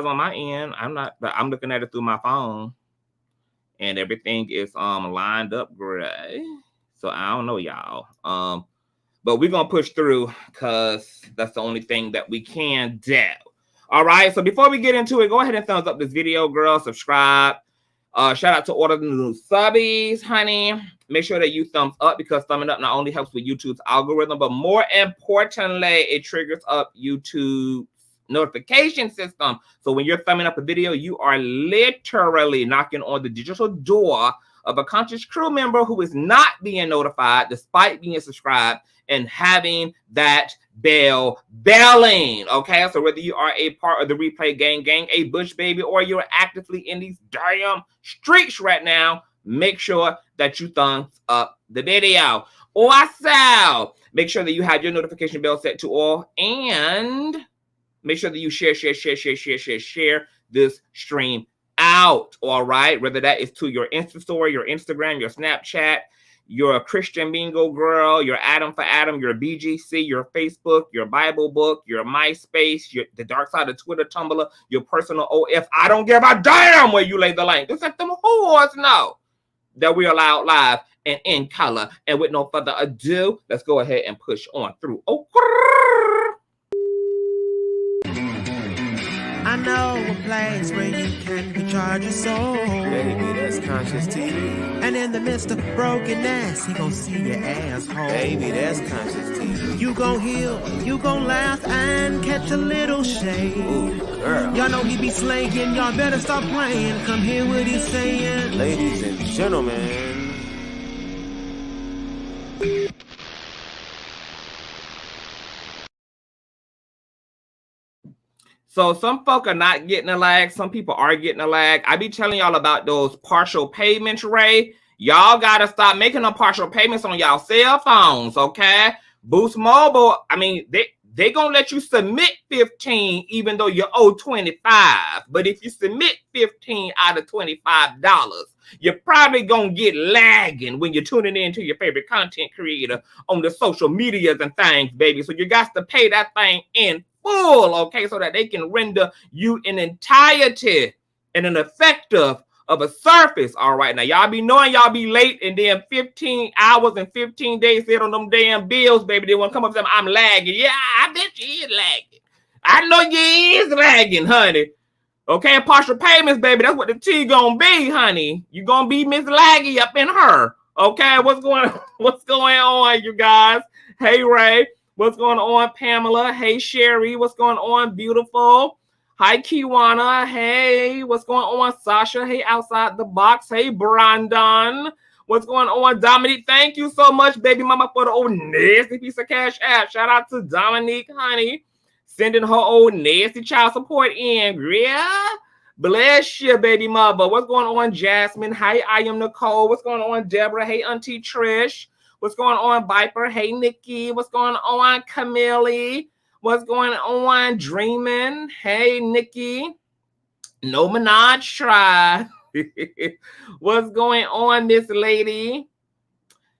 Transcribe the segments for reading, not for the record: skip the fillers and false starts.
on my end. I'm looking at it through my phone. And everything is lined up gray. So I don't know, y'all. But we're gonna push through because that's the only thing that we can do. All right. So before we get into it, go ahead and thumbs up this video, girl. Subscribe. Shout out to all of the new subbies, honey. Make sure that you thumbs up because thumbing up not only helps with YouTube's algorithm, but more importantly, it triggers up YouTube's notification system. So when you're thumbing up a video, you are literally knocking on the digital door of a conscious crew member who is not being notified despite being subscribed and having that bell belling. Okay, so whether you are a part of the replay gang, a bush baby, or you're actively in these damn streets right now, make sure that you thumbs up the video. Also, make sure that you have your notification bell set to all, and make sure that you share this stream out. All right, whether that is to your Insta story, your Instagram, your Snapchat, your Christian Bingo Girl, your Adam for Adam, your BGC, your Facebook, your Bible book, your MySpace, the dark side of Twitter, Tumblr, your personal OF. I don't give a damn where you lay the link. Just let them whores know that we are live and in color. And with no further ado, let's go ahead and push on through. Oh, I know a place where you can recharge your soul. Baby, that's Consciouztv. And in the midst of brokenness, he gon' see your asshole. Baby, that's Consciouztv. You gon' heal, you gon' laugh and catch a little shade. Ooh, girl. Y'all know he be slaying, y'all better stop playing. Come hear what he's saying. Ladies and gentlemen. So some folk are not getting a lag. Some people are getting a lag. I be telling y'all about those partial payments, Ray. Y'all got to stop making them partial payments on y'all cell phones, okay? Boost Mobile, I mean, they going to let you submit 15 even though you owe 25. But if you submit 15 out of $25, you're probably going to get lagging when you're tuning in to your favorite content creator on the social medias and things, baby. So you got to pay that thing in full, okay, so that they can render you an entirety and an effective of a surface. All right, now y'all be knowing y'all be late, and then 15 hours and 15 days sit on them damn bills, baby. They want to come up and say, I'm lagging. Yeah, I bet you is lagging. I know you is lagging, honey. Okay, partial payments, baby. That's what the T gonna be, honey. You gonna be Miss Laggy up in her. Okay, what's going on, you guys? Hey, Ray. What's going on, Pamela? Hey, Sherry. What's going on, beautiful? Hi, Kiwana. Hey, what's going on, Sasha? Hey, outside the box. Hey, Brandon. What's going on, Dominique? Thank you so much, baby mama, for the old nasty piece of cash app. Shout out to Dominique, honey, sending her old nasty child support in. Yeah, bless you, baby mother. What's going on, Jasmine? Hi, I am Nicole. What's going on, Deborah? Hey, Auntie Trish. What's going on, Viper? Hey, Nikki. What's going on, Camille? What's going on, Dreamin'? Hey, Nikki. No Minaj try. What's going on, Miss Lady?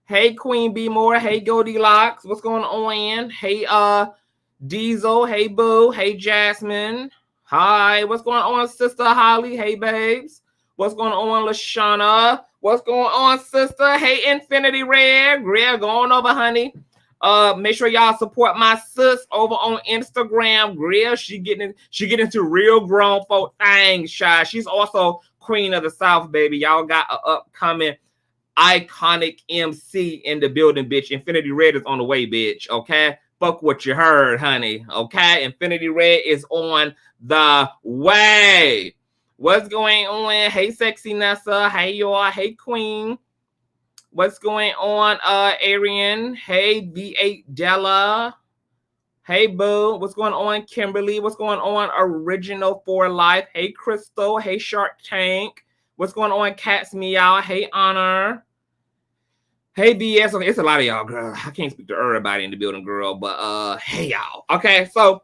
Hey, Queen B More. Hey, Goldilocks. What's going on? Hey, Diesel. Hey, Boo. Hey, Jasmine. Hi. What's going on, Sister Holly? Hey, babes. What's going on, Lashana? What's going on, sister? Hey, Infinity Red. Greg, go on over, honey. Make sure y'all support my sis over on Instagram. Greg, she getting into real grown folk things, shy. She's also Queen of the South, baby. Y'all got an upcoming iconic MC in the building, bitch. Infinity Red is on the way, bitch. Okay? Fuck what you heard, honey. Okay? Infinity Red is on the way. What's going on? Hey, Sexy Nessa. Hey, y'all. Hey, Queen. What's going on, Arian? Hey, V8 Della. Hey, Boo. What's going on, Kimberly? What's going on, Original for Life? Hey, Crystal. Hey, Shark Tank. What's going on, Cats Meow? Hey, Honor. Hey, BS. Okay, it's a lot of y'all, girl. I can't speak to everybody in the building, girl, but hey, y'all. Okay, so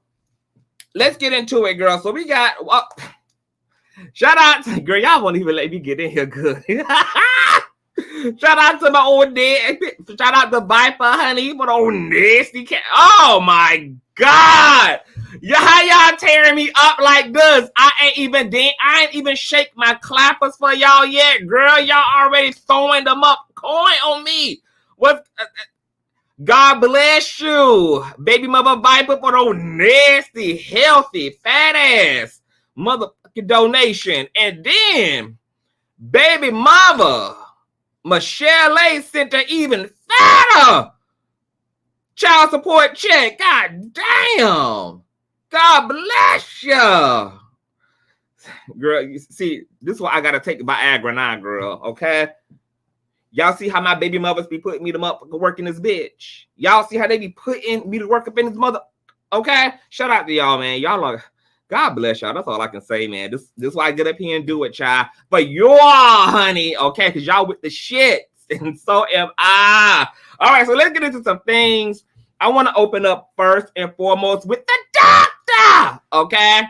let's get into it, girl. So we got... shout out to, girl, y'all won't even let me get in here good. Shout out to my old dad. Shout out to Viper, honey, for the old nasty cat. Oh my God. Y'all tearing me up like this. I ain't even shake my clappers for y'all yet, girl. Y'all already throwing them up coin on me. What? God bless you, baby mother Viper, for those nasty, healthy, fat ass motherfucking donation. And then baby mother Michelle A sent an even fatter child support check. God damn. God bless you. Girl, you see, this is why I gotta take Viagra now, girl, okay? Y'all see how my baby mothers be putting me them up for working this bitch. Y'all see how they be putting me to work up in this mother, okay? Shout out to y'all, man. Y'all are, God bless y'all. That's all I can say, man. This is why I get up here and do it, child. But y'all, honey, okay? Because y'all with the shit, and so am I. All right, so let's get into some things. I want to open up first and foremost with the doctor, okay?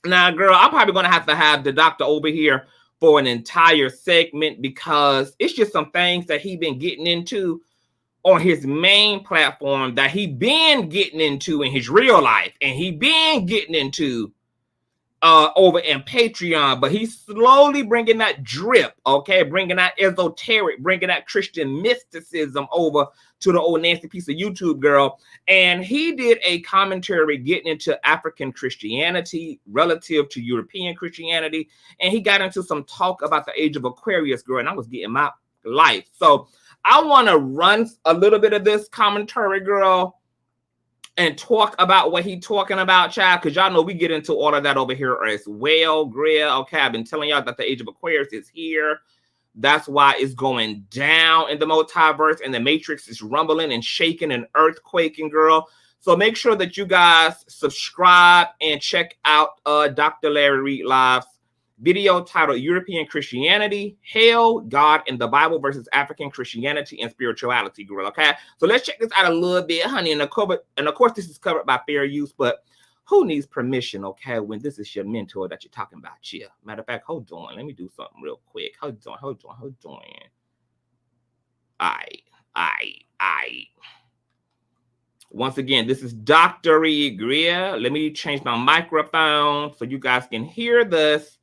Now, girl, I'm probably going to have the doctor over here for an entire segment because it's just some things that he been getting into on his main platform that he been getting into in his real life, and he been getting into over in Patreon, but he's slowly bringing that drip, okay, bringing that esoteric, bringing that Christian mysticism over to the old nasty piece of YouTube, girl. And he did a commentary getting into African Christianity relative to European Christianity, and he got into some talk about the age of Aquarius, girl, and I was getting my life. So I want to run a little bit of this commentary, girl, and talk about what he talking about, child, because y'all know we get into all of that over here as well, Grill. Okay, I've been telling y'all that the age of Aquarius is here. That's why it's going down in the multiverse, and the matrix is rumbling and shaking and earthquaking, girl. So make sure that you guys subscribe and check out Dr. Larry Reid Live's video titled European Christianity, Hell, God, and the Bible versus African Christianity and Spirituality, girl, okay? So let's check this out a little bit, honey. And of course, this is covered by fair use, but who needs permission, okay, when this is your mentor that you're talking about here? Matter of fact, hold on. Let me do something real quick. Hold on. All right. Once again, this is Dr. Lgbtqia. Let me change my microphone so you guys can hear this.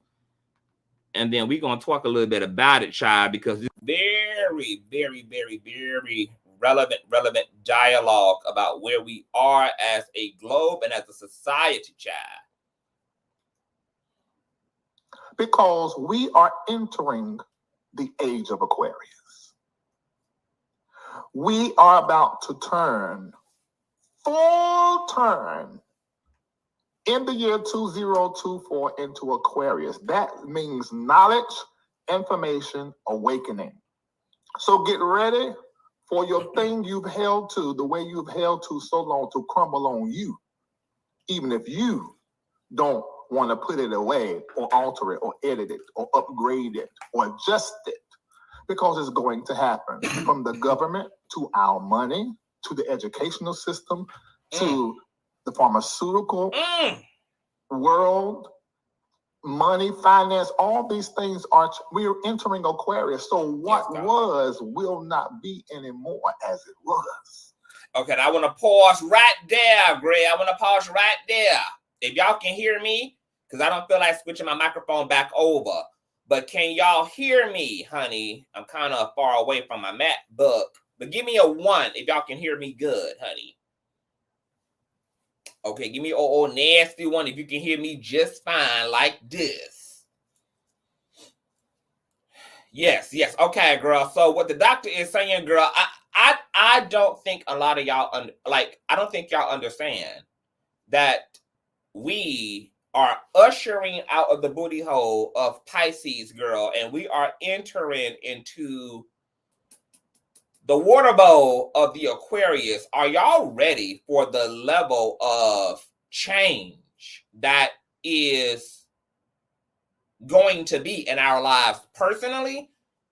And then we're going to talk a little bit about it, child, because it's very, very, very, very relevant dialogue about where we are as a globe and as a society, child. Because we are entering the age of Aquarius. We are about to turn full turn in the year 2024 into Aquarius. That means knowledge, information, awakening. So get ready for your thing you've held to, the way you've held to so long, to crumble on you. Even if you don't want to put it away or alter it or edit it or upgrade it or adjust it, because it's going to happen. From the government to our money, to the educational system, to the pharmaceutical world, money, finance, all these things we are entering Aquarius. So what was will not be anymore as it was. Okay, I want to pause right there, Gray. I want to pause right there. If y'all can hear me, because I don't feel like switching my microphone back over. But can y'all hear me, honey? I'm kind of far away from my MacBook. But give me a 1 if y'all can hear me good, honey. Okay, give me a nasty 1 if you can hear me just fine like this. Yes. Okay, girl. So what the doctor is saying, girl, I don't think a lot of y'all, I don't think y'all understand that we are ushering out of the booty hole of Pisces, girl, and we are entering into the water bowl of the Aquarius. Are y'all ready for the level of change that is going to be in our lives personally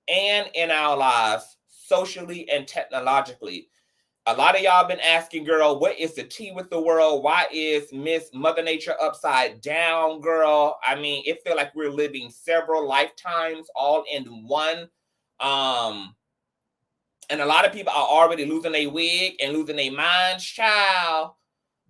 and in our lives socially and technologically? A lot of y'all been asking, girl, what is the tea with the world? Why is Miss Mother Nature upside down, girl? I mean, it feels like we're living several lifetimes all in one. And a lot of people are already losing their wig and losing their minds, child.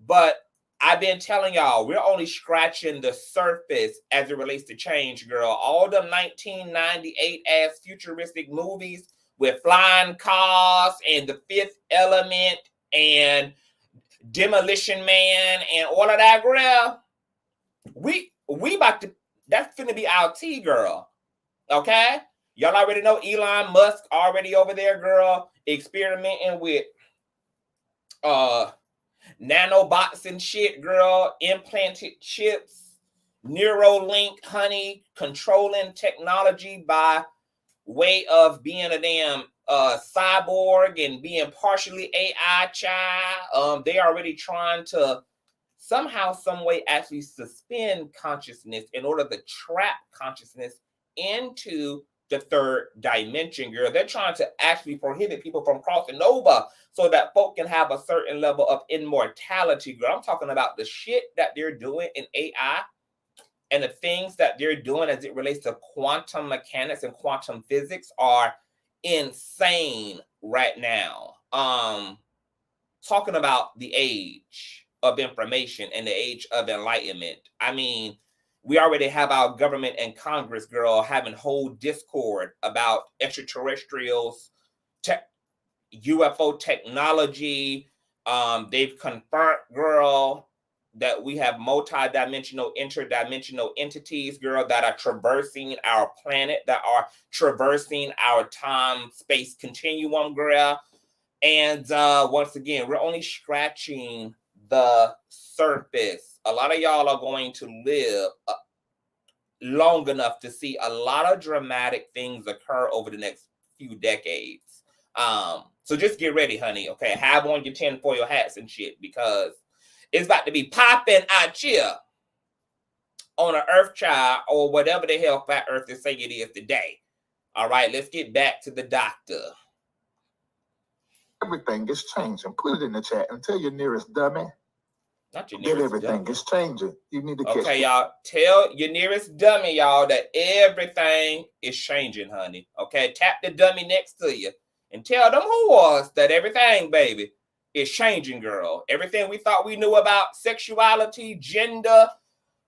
But I've been telling y'all, we're only scratching the surface as it relates to change, girl. All the 1998 ass futuristic movies with flying cars and The Fifth Element and Demolition Man and all of that, girl. We about to, that's gonna be our tea, girl. Okay? Y'all already know Elon Musk already over there, girl, experimenting with nanobots and shit, girl, implanted chips, Neuralink, honey, controlling technology by way of being a damn cyborg and being partially AI child. They already trying to somehow, some way actually suspend consciousness in order to trap consciousness into the third dimension, girl. They're trying to actually prohibit people from crossing over so that folk can have a certain level of immortality, girl. I'm talking about the shit that they're doing in AI and the things that they're doing as it relates to quantum mechanics and quantum physics are insane right now. Talking about the age of information and the age of enlightenment. I mean, we already have our government and Congress, girl, having whole discord about extraterrestrials, UFO technology. They've confirmed, girl, that we have multi-dimensional, interdimensional entities, girl, that are traversing our planet, that are traversing our time-space continuum, girl. And once again, we're only scratching the surface. A lot of y'all are going to live long enough to see a lot of dramatic things occur over the next few decades. So just get ready, honey. Okay, have on your tinfoil hats and shit, because it's about to be popping out here on an Earth child or whatever the hell Flat Earth is saying it is today. All right, let's get back to the doctor. Everything is changing. Put it in the chat and tell your nearest dummy. Not your That nearest everything dummy. is changing. You need to catch Okay, y'all. Tell your nearest dummy, y'all, that everything is changing, honey. Okay, tap the dummy next to you and tell them whores that everything, baby, is changing, girl. Everything we thought we knew about sexuality, gender,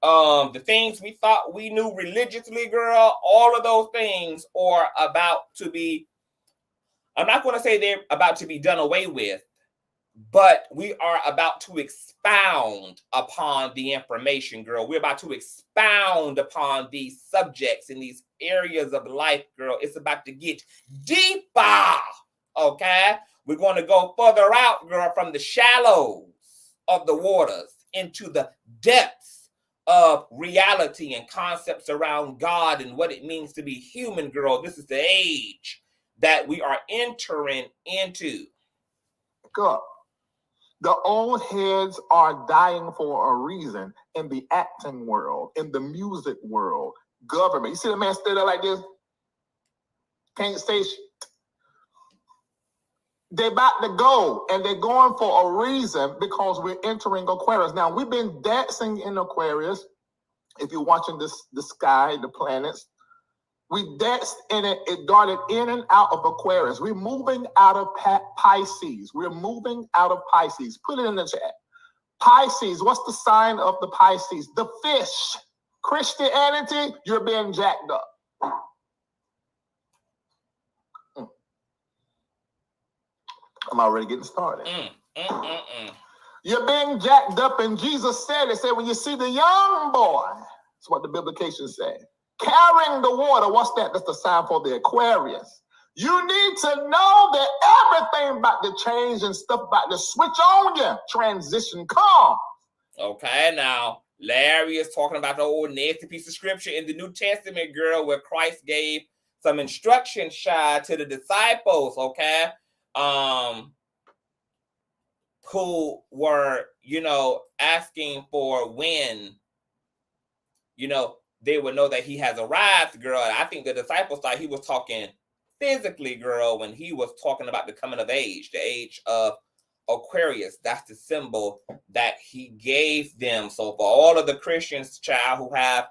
the things we thought we knew religiously, girl, all of those things are about to be, I'm not going to say they're about to be done away with, but we are about to expound upon the information, girl. We're about to expound upon these subjects in these areas of life, girl. It's about to get deeper, okay? We're going to go further out, girl, from the shallows of the waters into the depths of reality and concepts around God and what it means to be human, girl. This is the age that we are entering into. up. The old heads are dying for a reason in the acting world, in the music world, government. You see the man stood there like this? Can't say shit. They're about to go, and they're going for a reason because we're entering Aquarius. Now, we've been dancing in Aquarius. If you're watching the sky, the planets, we danced in it. It darted in and out of Aquarius. We're moving out of Pisces. We're moving out of Pisces. Put it in the chat. Pisces, what's the sign of the Pisces? The fish. Christianity, you're being jacked up. I'm already getting started. You're being jacked up, and Jesus said, it said, when you see the young boy, that's what the biblication said, carrying the water, what's that? That's the sign for the Aquarius. You need to know that everything about to change and stuff about to switch on you. Transition come. Okay, now, Larry is talking about the old nasty piece of scripture in the New Testament, girl, where Christ gave some instruction to the disciples, okay? Who were, asking for when, they would know that he has arrived, girl. And I think the disciples thought he was talking physically, girl, when he was talking about the coming of age, the age of Aquarius. That's the symbol that he gave them. So for all of the Christians, child, who have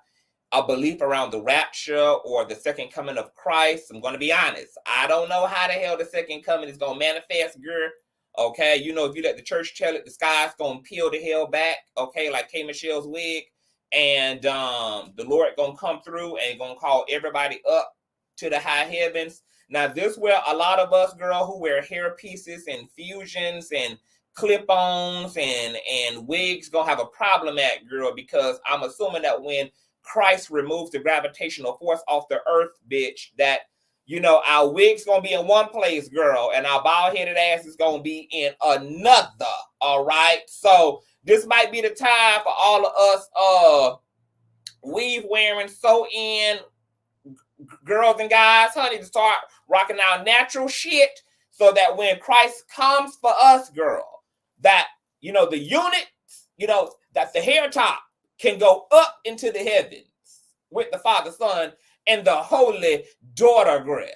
a belief around the rapture or the second coming of Christ, I'm going to be honest. I don't know how the hell the second coming is going to manifest, girl. Okay, you know, if you let the church tell it, the sky's gonna peel the hell back. Okay, like K. Michelle's wig, and the Lord gonna come through and gonna call everybody up to the high heavens. Now, this where a lot of us, girl, who wear hair pieces and fusions and clip-ons and wigs gonna have a problem at, girl, because I'm assuming that when Christ removes the gravitational force off the earth, bitch, that, you know, our wig's gonna be in one place, girl, and our bald-headed ass is gonna be in another. All right, so this might be the time for all of us weave wearing, sew in girls and guys, honey, to start rocking our natural shit, so that when Christ comes for us, girl, that, you know, the unit, you know, that the hair top can go up into the heavens with the Father, Son, and the Holy Daughter, girl.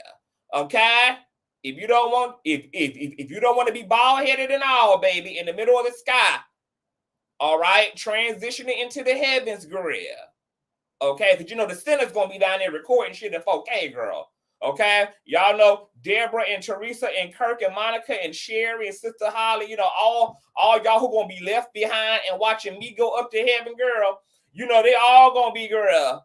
Okay? If you don't want, if you don't want to be bald-headed and all, baby, in the middle of the sky, all right, transitioning into the heavens, girl. Okay, because you know the sinner's gonna be down there recording shit in 4K, girl. Okay, y'all know Deborah and Teresa and Kirk and Monica and Sherry and Sister Holly, you know, all y'all who gonna be left behind and watching me go up to heaven, girl. You know, they all gonna be, girl,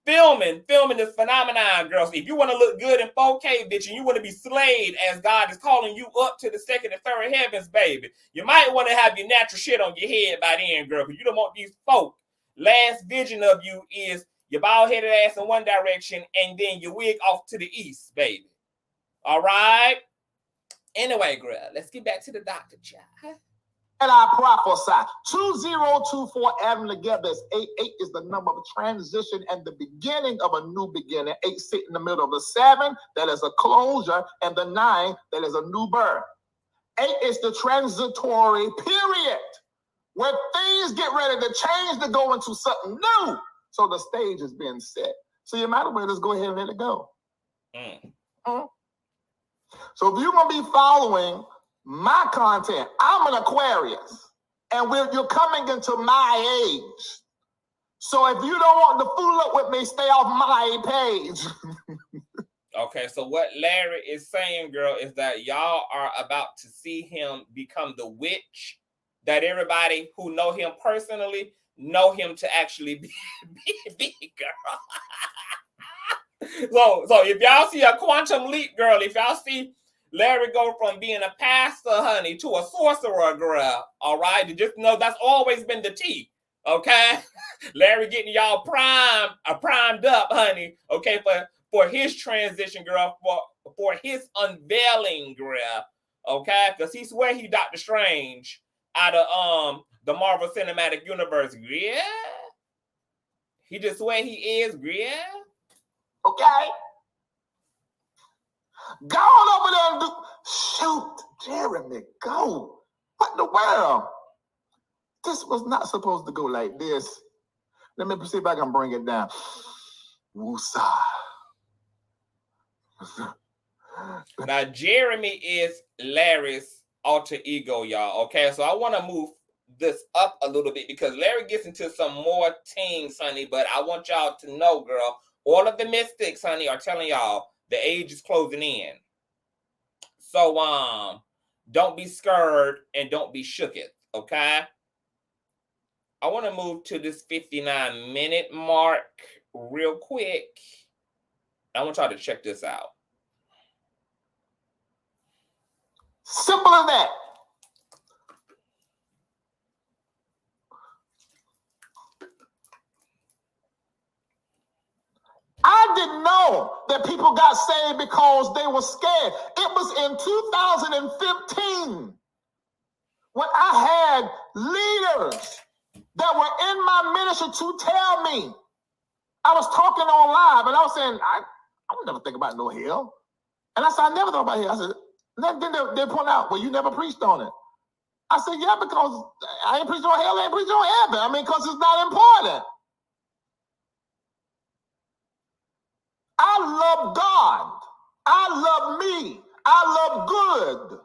filming this phenomenon, girls. If you want to look good in 4K, bitch, and you want to be slayed as God is calling you up to the second and third heavens, baby, you might want to have your natural shit on your head by then, girl, because you don't want these folk. Last vision of you is your bald-headed ass in one direction and then your wig off to the east, baby. All right? Anyway, girl, let's get back to the doctor, child. And I prophesy 2024 adding together is 88 is the number of transition and the beginning of a new beginning. 8 sit in the middle of the 7, that is a closure, and the 9, that is a new birth. 8 is the transitory period where things get ready to change to go into something new. So the stage is being set. So you might as well just go ahead and let it go. So if you're going to be following my content, I'm an Aquarius, and you're coming into my age. So if you don't want to fool up with me, stay off my page. Okay, so what Larry is saying, girl, is that y'all are about to see him become the witch that everybody who know him personally know him to actually be girl. So if y'all see a quantum leap, girl, if y'all see Larry go from being a pastor, honey, to a sorcerer, girl, all right? You just know that's always been the T, okay? Larry getting y'all primed up, honey, okay, for his transition, girl, for his unveiling, girl, okay? Because he swear he Dr. Strange out of the Marvel Cinematic Universe, yeah? He just swear he is, yeah? Okay? Go on over there and do... Shoot, Jeremy, go. What in the world? This was not supposed to go like this. Let me see if I can bring it down. Woosa. Now, Jeremy is Larry's alter ego, y'all. Okay, so I want to move this up a little bit because Larry gets into some more things, honey. But I want y'all to know, girl, all of the mystics, honey, are telling y'all the age is closing in. So, don't be scared and don't be shooketh, okay? I want to move to this 59-minute mark real quick. I want y'all to check this out. Simple as that. I didn't know that people got saved because they were scared. It was in 2015 when I had leaders that were in my ministry to tell me. I was talking on live and I was saying, I would never think about no hell. And I said, I never thought about hell. I said, then they point out, well, you never preached on it. I said, yeah, because I ain't preached on hell, I ain't preached on heaven. I mean, because it's not important. I love God. I love me. I love good.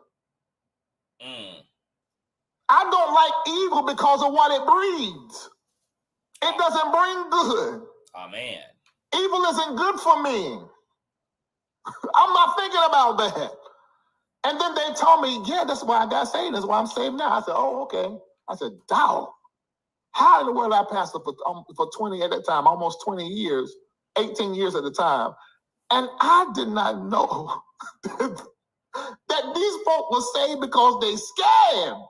I don't like evil because of what it breeds. It doesn't bring good. Oh, man. Evil isn't good for me. I'm not thinking about that. And then they told me, yeah, that's why I got saved. That's why I'm saved now. I said, oh, okay. I said, dog, how in the world I pastored for 20 at that time, almost 20 years, 18 years at the time. And I did not know that these folk were saved because they scammed.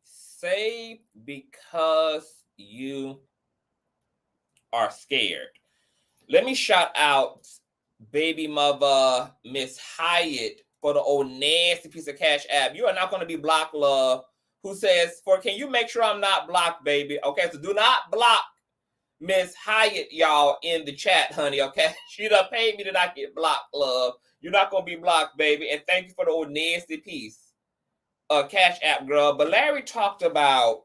Saved because you are scared. Let me shout out baby mother Miss Hyatt for the old nasty piece of cash app. You are not going to be blocked, love. Who says, can you make sure I'm not blocked, baby? Okay, so do not block Miss Hyatt, y'all, in the chat, honey, okay? She done paid me to not get blocked, love. You're not going to be blocked, baby. And thank you for the old nasty piece. Cash app, girl. But Larry talked about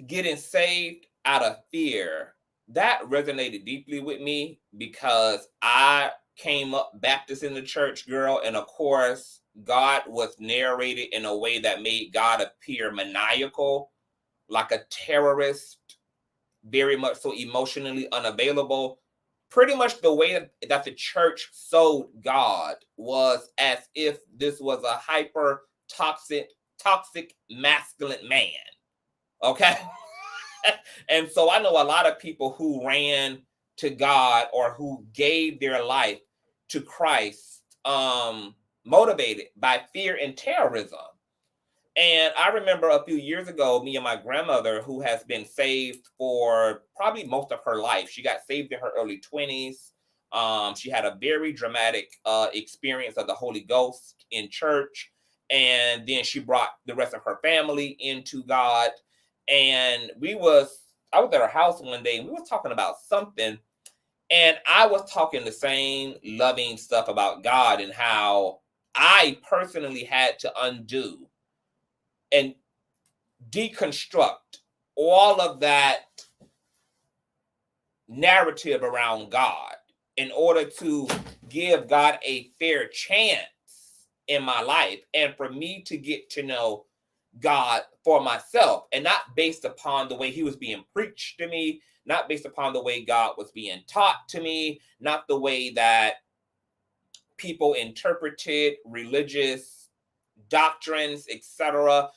getting saved out of fear. That resonated deeply with me because I came up Baptist in the church, girl, and of course, God was narrated in a way that made God appear maniacal, like a terrorist, very much so emotionally unavailable. Pretty much the way that the church sold God was as if this was a hyper toxic masculine man. Okay? And so I know a lot of people who ran to God or who gave their life to Christ motivated by fear and terrorism. And I remember a few years ago, me and my grandmother, who has been saved for probably most of her life. She got saved in her early 20s. She had a very dramatic experience of the Holy Ghost in church. And then she brought the rest of her family into God. And I was at her house one day and we were talking about something. And I was talking the same loving stuff about God and how I personally had to undo and deconstruct all of that narrative around God in order to give God a fair chance in my life and for me to get to know God for myself, and not based upon the way he was being preached to me, not based upon the way God was being taught to me, not the way that people interpreted religious doctrines, etc.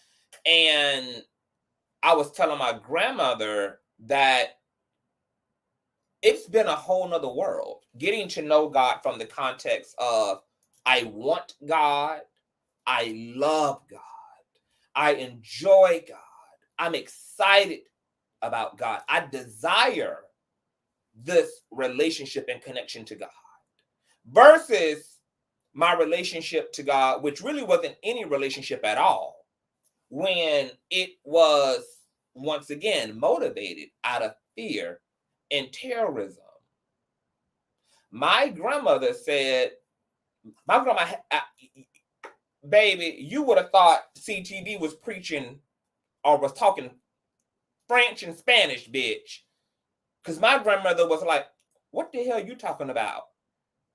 And I was telling my grandmother that it's been a whole nother world, getting to know God from the context of I want God, I love God, I enjoy God, I'm excited about God, I desire this relationship and connection to God, versus my relationship to God, which really wasn't any relationship at all, when it was, once again, motivated out of fear and terrorism. My grandmother said, baby, you would have thought CTV was preaching or was talking French and Spanish, bitch. Because my grandmother was like, what the hell are you talking about?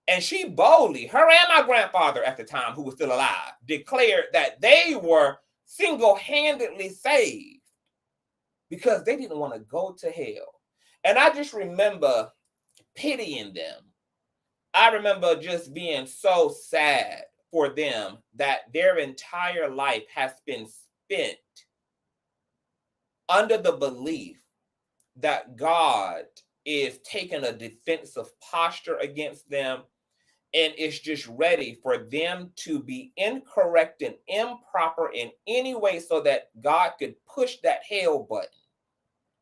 And she boldly, her and my grandfather at the time, who was still alive, declared that they were single-handedly saved because they didn't want to go to hell. And I just remember pitying them. I remember just being so sad for them that their entire life has been spent under the belief that God is taking a defensive posture against them and is just ready for them to be incorrect and improper in any way so that God could push that hell button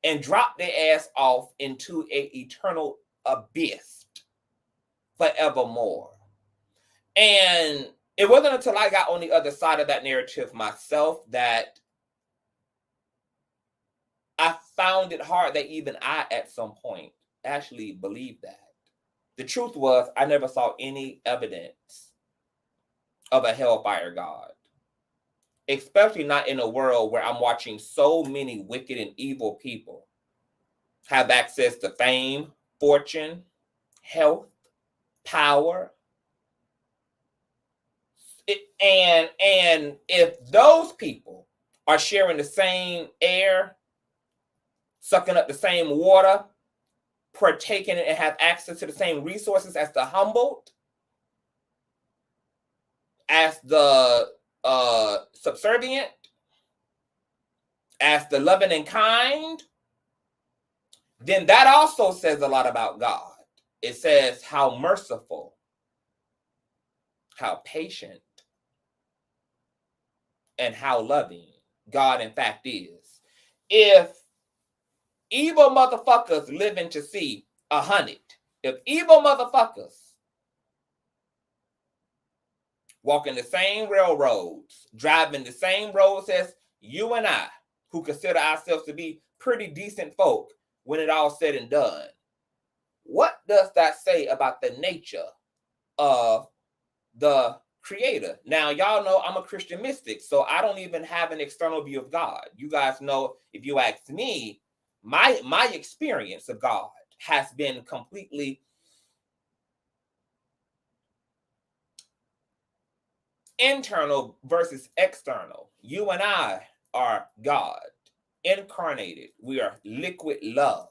and drop their ass off into an eternal abyss forevermore. And it wasn't until I got on the other side of that narrative myself that I found it hard that even I, at some point, actually believed that. The truth was, I never saw any evidence of a hellfire God, especially not in a world where I'm watching so many wicked and evil people have access to fame, fortune, health, power. And if those people are sharing the same air, sucking up the same water, partake in it and have access to the same resources as the humbled, as the subservient, as the loving and kind, then that also says a lot about God. It says how merciful, how patient, and how loving God in fact is. If evil motherfuckers living to see 100, if evil motherfuckers walking the same railroads, driving the same roads as you and I, who consider ourselves to be pretty decent folk when it all said and done, what does that say about the nature of the Creator? Now, y'all know I'm a Christian mystic, so I don't even have an external view of God. You guys know, if you ask me, my experience of God has been completely internal versus external. You and I are God incarnated. We are liquid love.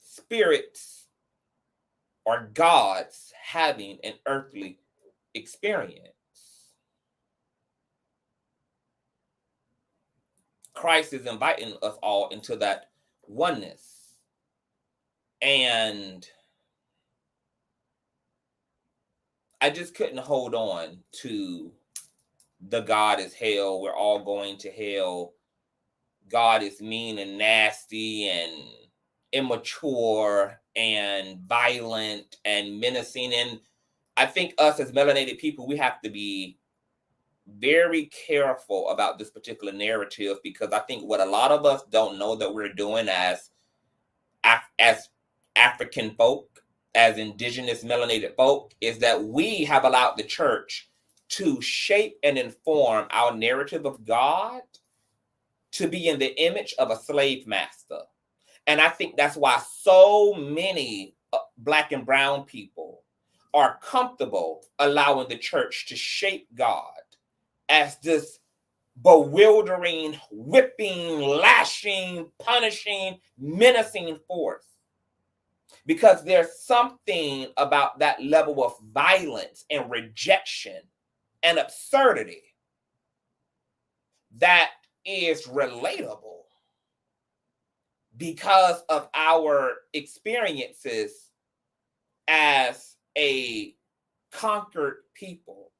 Spirits are gods having an earthly experience. Christ is inviting us all into that oneness. And I just couldn't hold on to the God is hell, we're all going to hell, God is mean and nasty and immature and violent and menacing. And I think us as melanated people, we have to be very careful about this particular narrative, because I think what a lot of us don't know that we're doing as African folk, as indigenous melanated folk, is that we have allowed the church to shape and inform our narrative of God to be in the image of a slave master. And I think that's why so many Black and brown people are comfortable allowing the church to shape God as this bewildering, whipping, lashing, punishing, menacing force. Because there's something about that level of violence and rejection and absurdity that is relatable because of our experiences as a conquered people,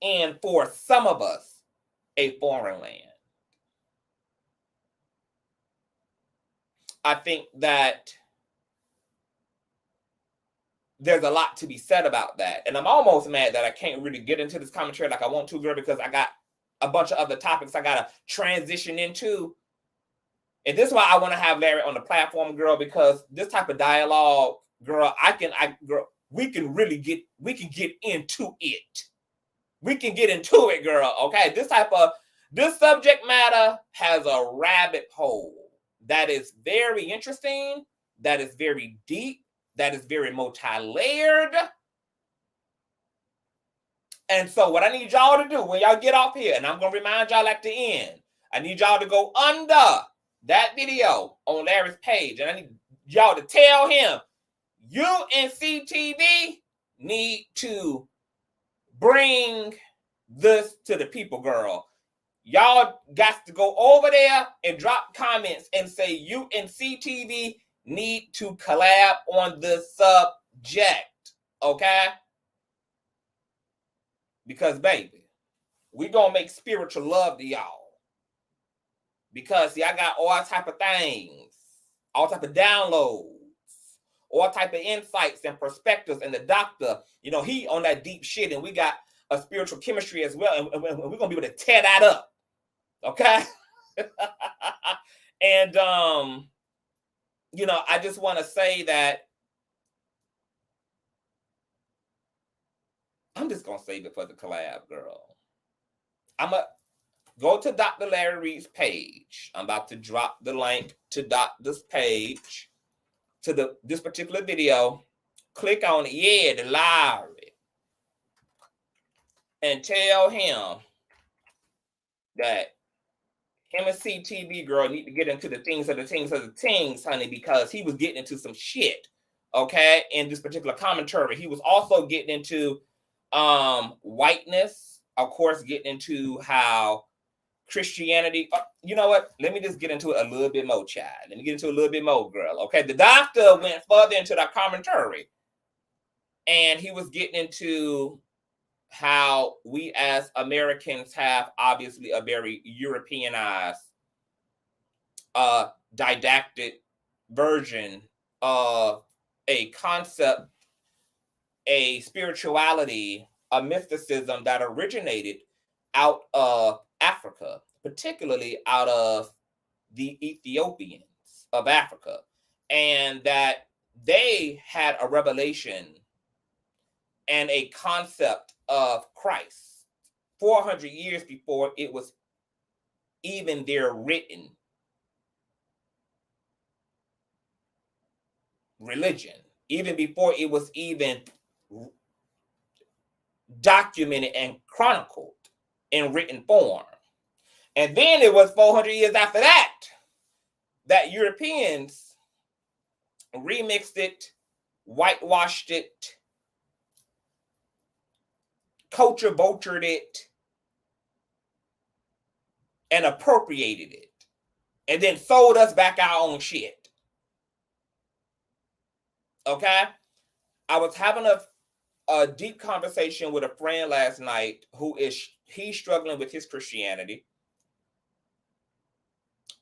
and for some of us, a foreign land. I think that there's a lot to be said about that. And I'm almost mad that I can't really get into this commentary like I want to, girl, because I got a bunch of other topics I got to transition into. And this is why I want to have Larry on the platform, girl, because this type of dialogue, girl, we can get into it. We can get into it, girl. Okay. This subject matter has a rabbit hole that is very interesting, that is very deep, that is very multi-layered. And so what I need y'all to do when y'all get off here, and I'm going to remind y'all at the end, I need y'all to go under that video on Larry's page, and I need y'all to tell him, you and CTV need to bring this to the people, girl. Y'all got to go over there and drop comments and say you and CTV need to collab on this subject, okay? Because, baby, we gonna make spiritual love to y'all. Because, see, I got all type of things, all type of downloads, all type of insights and perspectives. And the doctor, you know, he on that deep shit, and we got a spiritual chemistry as well. And we're gonna be able to tear that up, okay? And, you know, I just want to say that I'm just going to save it for the collab, girl. I'm going to go to Dr. Larry Reid's page. I'm about to drop the link to Doctor's page, to this particular video. Click on it. Yeah, the Larry. And tell him that him and CTV girl need to get into the things of the things of the things, honey, because he was getting into some shit, okay, in this particular commentary. He was also getting into whiteness, of course, getting into how Christianity, you know what? Let me just get into it a little bit more, child. Let me get into a little bit more, girl. Okay, the doctor went further into that commentary, and he was getting into how we as Americans have obviously a very Europeanized, didactic version of a concept, a spirituality, a mysticism that originated out of Africa, particularly out of the Ethiopians of Africa, and that they had a revelation and a concept of Christ 400 years before it was even their written religion, even before it was even documented and chronicled in written form. And then it was 400 years after that that Europeans remixed it, whitewashed it, culture vultured it, and appropriated it, and then sold us back our own shit. Okay? I was having a deep conversation with a friend last night he's struggling with his Christianity.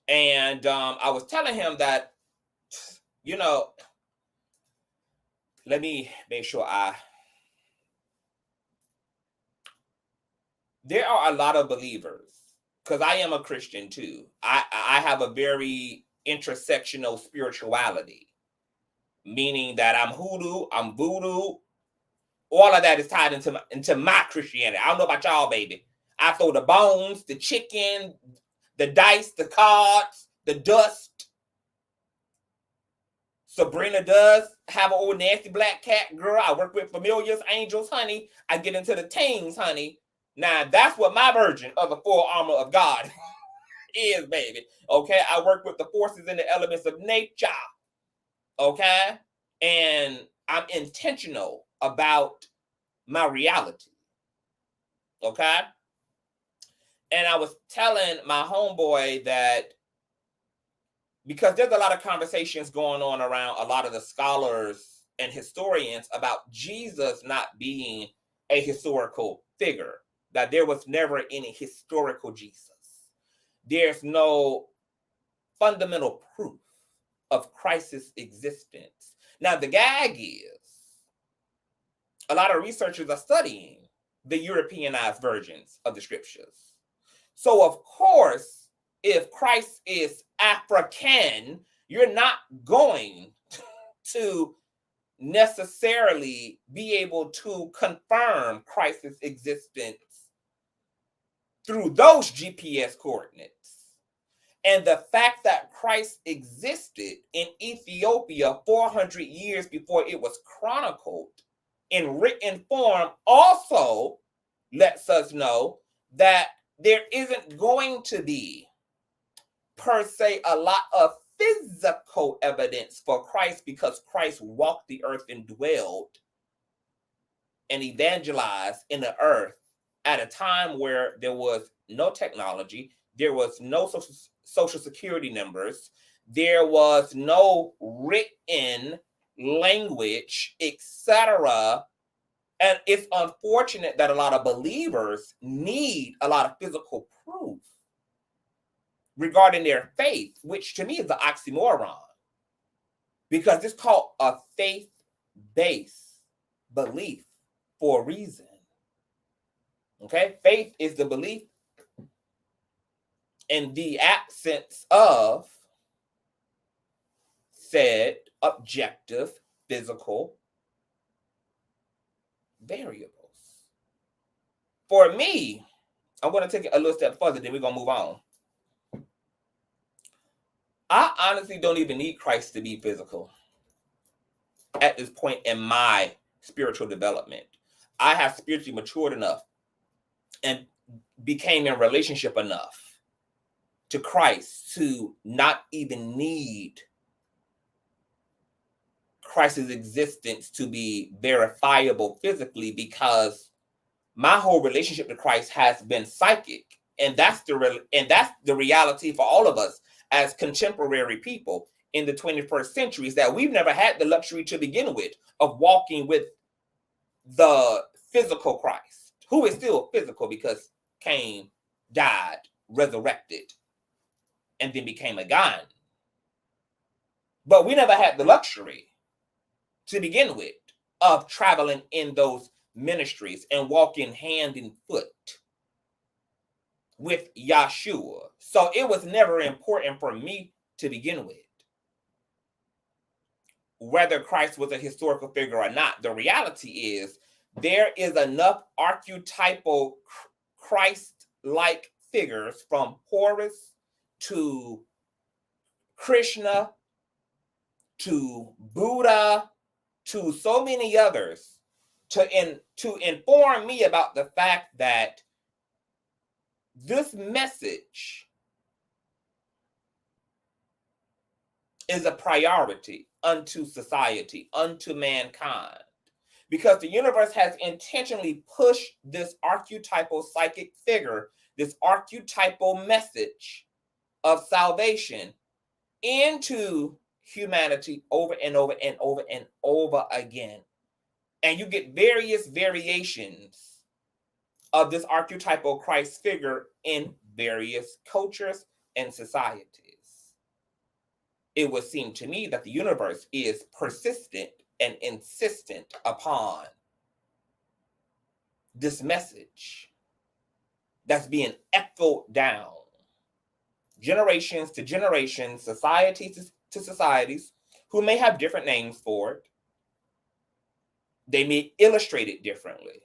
And I was telling him that, you know, let me make sure there are a lot of believers, because I am a Christian too. I have a very intersectional spirituality, meaning that I'm hoodoo, I'm voodoo. All of that is tied into my Christianity. I don't know about y'all, baby. I throw the bones, the chicken, the dice, the cards, the dust. Sabrina does have an old nasty black cat, girl. I work with familiars, angels, honey. I get into the things, honey. Now, that's what my version of the full armor of God is, baby. Okay? I work with the forces and the elements of nature. Okay? And I'm intentional about my reality. Okay? And I was telling my homeboy that because there's a lot of conversations going on around a lot of the scholars and historians about Jesus not being a historical figure, that there was never any historical Jesus. There's no fundamental proof of Christ's existence. Now, the gag is a lot of researchers are studying the Europeanized versions of the scriptures. So, of course, if Christ is African, you're not going to necessarily be able to confirm Christ's existence through those GPS coordinates. And the fact that Christ existed in Ethiopia 400 years before it was chronicled in written form also lets us know that there isn't going to be, per se, a lot of physical evidence for Christ, because Christ walked the earth and dwelled and evangelized in the earth at a time where there was no technology, there was no social security numbers, there was no written language, etc. And it's unfortunate that a lot of believers need a lot of physical proof regarding their faith, which to me is an oxymoron, because it's called a faith-based belief for a reason. Okay? Faith is the belief in the absence of said objective physical variables. For me, I'm going to take it a little step further, then we're going to move on. I honestly don't even need Christ to be physical at this point in my spiritual development. I have spiritually matured enough and became in relationship enough to Christ to not even need Christ's existence to be verifiable physically, because my whole relationship to Christ has been psychic, and that's the reality for all of us as contemporary people in the 21st century, is that we've never had the luxury to begin with of walking with the physical Christ, who is still physical because came, died, resurrected, and then became a God. But we never had the luxury to begin with of traveling in those ministries and walking hand in foot with Yahshua. So it was never important for me to begin with, whether Christ was a historical figure or not. The reality is there is enough archetypal Christ-like figures, from Horus to Krishna to Buddha to so many others, to inform me about the fact that this message is a priority unto society, unto mankind, because the universe has intentionally pushed this archetypal psychic figure, this archetypal message of salvation into humanity over and over and over and over again. And you get various variations of this archetypal Christ figure in various cultures and societies. It would seem to me that the universe is persistent and insistent upon this message that's being echoed down generations to generations, societies to societies, who may have different names for it. They may illustrate it differently,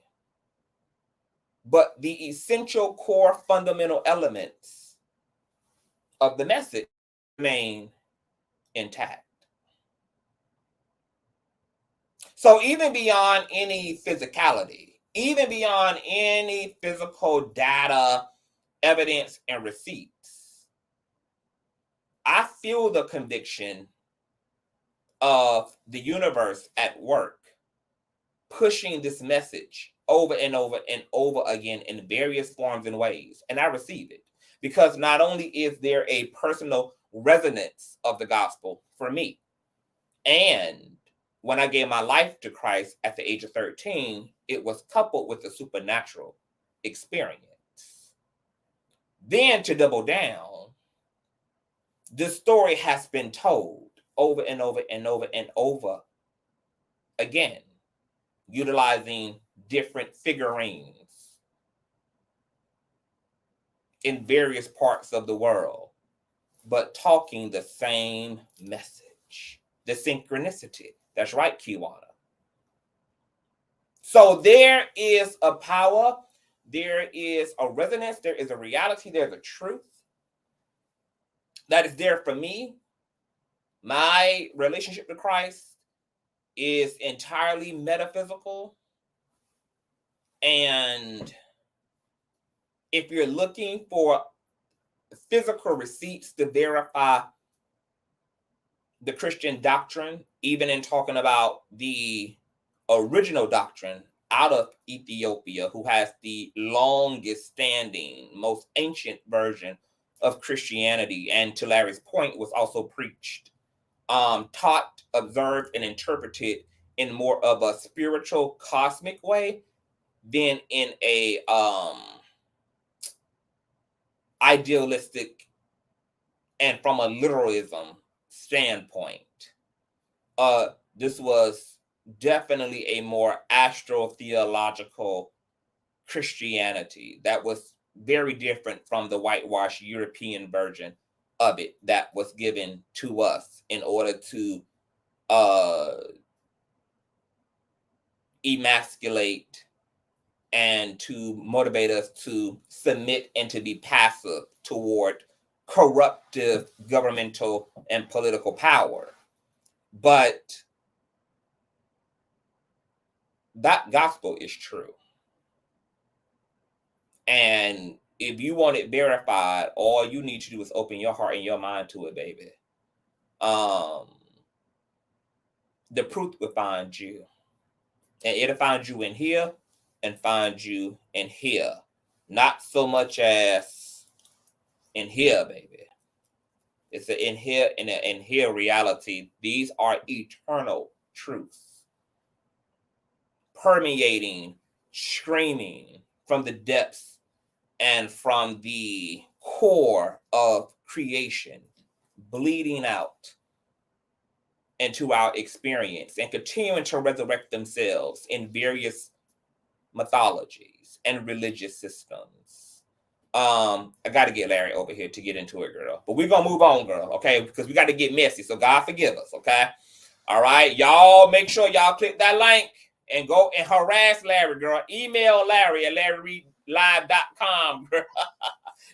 but the essential core fundamental elements of the message remain intact. So even beyond any physicality, even beyond any physical data, evidence, and receipts, I feel the conviction of the universe at work, pushing this message over and over and over again in various forms and ways. And I receive it, because not only is there a personal resonance of the gospel for me, and when I gave my life to Christ at the age of 13, it was coupled with a supernatural experience. Then, to double down, this story has been told over and over and over and over again, utilizing different figurines in various parts of the world, but talking the same message, the synchronicity. That's right, Kiwana. So there is a power, there is a resonance, there is a reality, there's a truth that is there for me. My relationship to Christ is entirely metaphysical. And if you're looking for physical receipts to verify the Christian doctrine, even in talking about the original doctrine out of Ethiopia, who has the longest standing, most ancient version of Christianity, and to Larry's point, was also preached, taught, observed, and interpreted in more of a spiritual, cosmic way than in a idealistic and from a literalism standpoint. This was definitely a more astro-theological Christianity that was very different from the whitewashed European version of it that was given to us in order to emasculate and to motivate us to submit and to be passive toward corruptive governmental and political power. But that gospel is true. And if you want it verified, all you need to do is open your heart and your mind to it, baby. The truth will find you. And it'll find you in here and find you in here. Not so much as in here, baby. It's an in here and an in here reality. These are eternal truths. Permeating, screaming from the depths and from the core of creation, bleeding out into our experience and continuing to resurrect themselves in various mythologies and religious systems. I got to get Larry over here to get into it, girl. But we're going to move on, girl, okay? Because we got to get messy, so God forgive us, okay? All right? Y'all make sure y'all click that link and go and harass Larry, girl. Email Larry at LarryReidLive.com, girl.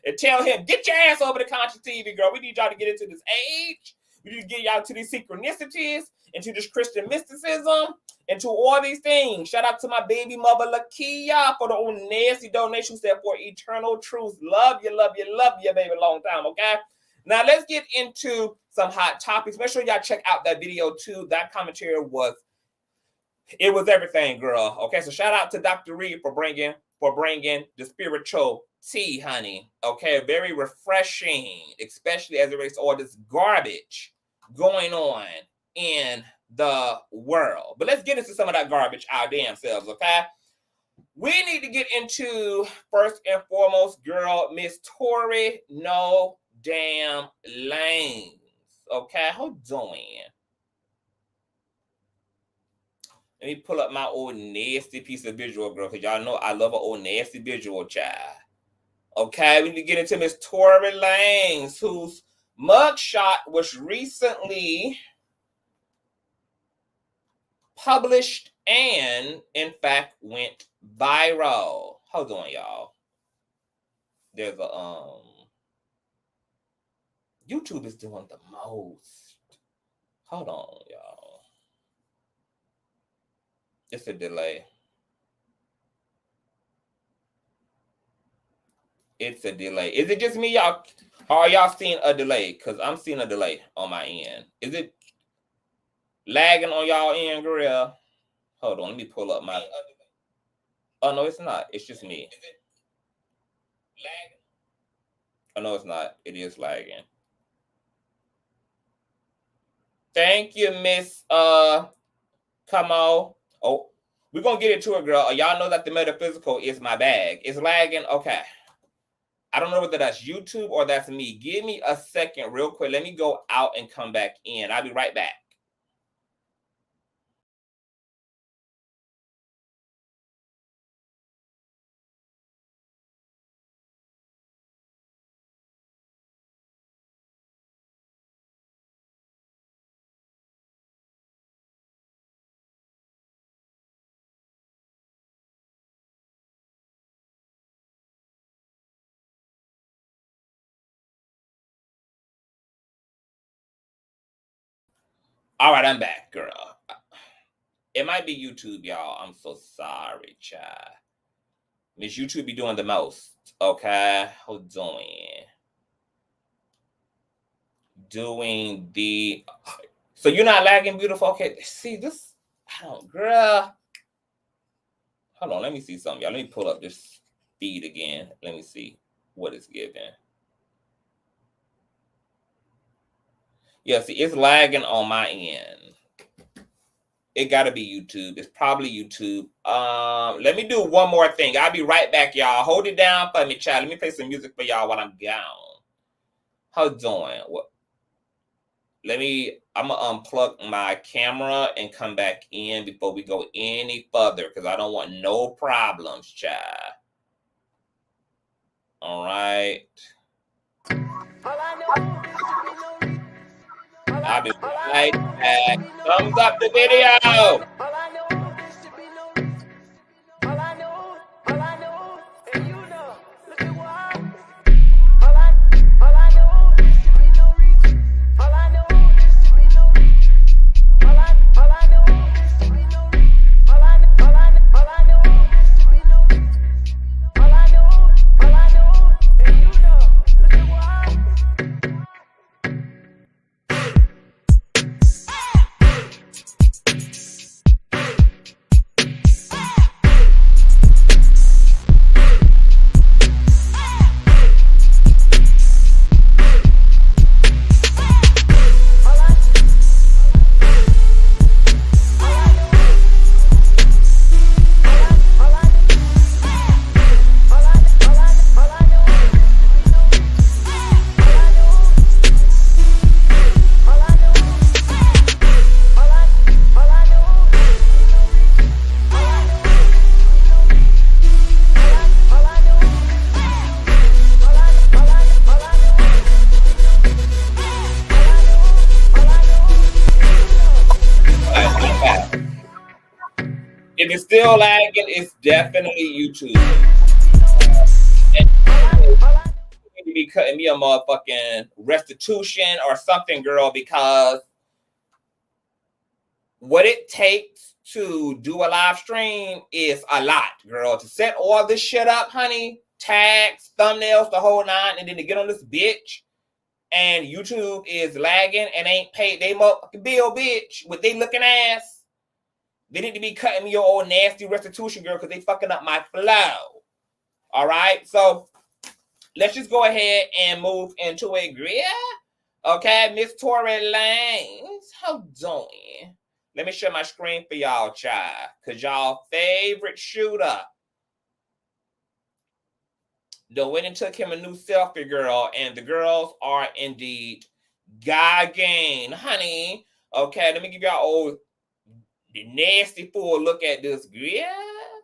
And tell him, get your ass over to Consciouztv, girl. We need y'all to get into this age. We need to get y'all to these synchronicities, into this Christian mysticism, and to all these things. Shout out to my baby mother, Lgbtqia, for the old nasty donation set for eternal truth. Love you, baby, long time, okay? Now, let's get into some hot topics. Make sure y'all check out that video, too. That commentary was everything, girl. Okay, so shout out to Dr. Reid for bringing the spiritual tea, honey. Okay, very refreshing, especially as it relates to all this garbage going on in the world. But let's get into some of that garbage our damn selves, okay? We need to get into, first and foremost, girl, Miss Tory No Damn Lanez. Okay, how you doing? Let me pull up my old nasty piece of visual, girl, because y'all know I love an old nasty visual, child. Okay, we need to get into Miss Tory Lanez, whose mugshot was recently published and, in fact, went viral. Hold on, y'all. There's a, YouTube is doing the most. Hold on, y'all. It's a delay. It's a delay. Is it just me, y'all? Or are y'all seeing a delay? Because I'm seeing a delay on my end. Is it lagging on y'all end, girl? Hold on, let me pull up my... Oh, no, it's not. It's just me. Is it lagging? Oh, no, it's not. It is lagging. Thank you, Miss Come on. Oh, we're going to get into it, girl. Y'all know that the metaphysical is my bag. It's lagging. Okay. I don't know whether that's YouTube or that's me. Give me a second real quick. Let me go out and come back in. I'll be right back. All right, I'm back, girl. It might be YouTube, y'all. I'm so sorry, child. Miss YouTube be doing the most, okay? Hold on. Doing the... So you're not lagging, beautiful? Okay, see, this... I don't... Girl. Hold on, let me see something, y'all. Let me pull up this feed again. Let me see what it's giving. Yeah, see, it's lagging on my end. It got to be YouTube. It's probably YouTube. Let me do one more thing. I'll be right back, y'all. Hold it down for me, child. Let me play some music for y'all while I'm gone. How you doing? What? I'm going to unplug my camera and come back in before we go any further because I don't want no problems, child. All right. I'll be right back. Thumbs up the video. If it's still lagging, it's definitely YouTube. And you need to be cutting me a motherfucking restitution or something, girl, because what it takes to do a live stream is a lot, girl. To set all this shit up, honey, tags, thumbnails, the whole nine, and then to get on this bitch, and YouTube is lagging and ain't paid they motherfucking bill, bitch, with they looking ass. They need to be cutting me your old nasty restitution, girl, because they fucking up my flow. All right, so let's just go ahead and move into a grid. Okay, Miss Tory Lanez, how doing? Let me share my screen for y'all, child, because y'all favorite shooter done went and took him a new selfie, girl, and the girls are indeed gagging, honey. Okay, let me give y'all the nasty full look at this, girl.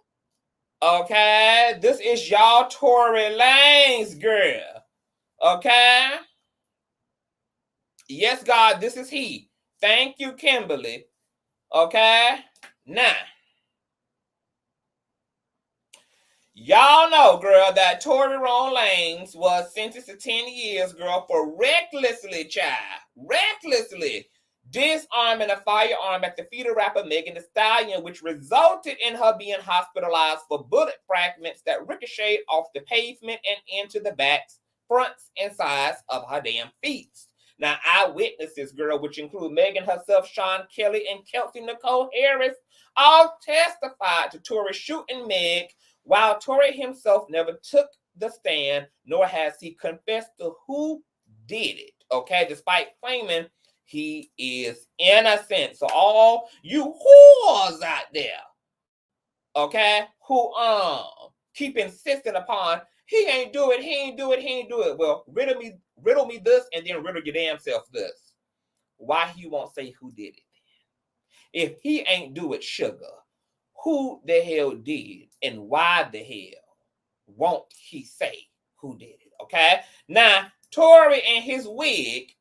Okay, this is y'all Tory Lanez, girl. Okay. Yes, God, this is he. Thank you, Kimberly. Okay. Now, y'all know, girl, that Tory Lanez was sentenced to 10 years, girl, for recklessly disarming a firearm at the feet of rapper Megan Thee Stallion, which resulted in her being hospitalized for bullet fragments that ricocheted off the pavement and into the backs, fronts, and sides of her damn feet. Now, eyewitnesses, girl, which include Megan herself, Sean Kelly, and Kelsey Nicole Harris, all testified to Tory shooting Meg, while Tory himself never took the stand, nor has he confessed to who did it, okay, despite claiming he is innocent. So all you whores out there, okay, who keep insisting upon he ain't do it. Well, riddle me this, and then riddle your damn self this. Why he won't say who did it? If he ain't do it, sugar, who the hell did, and why the hell won't he say who did it? Okay. Now, Tory and his wig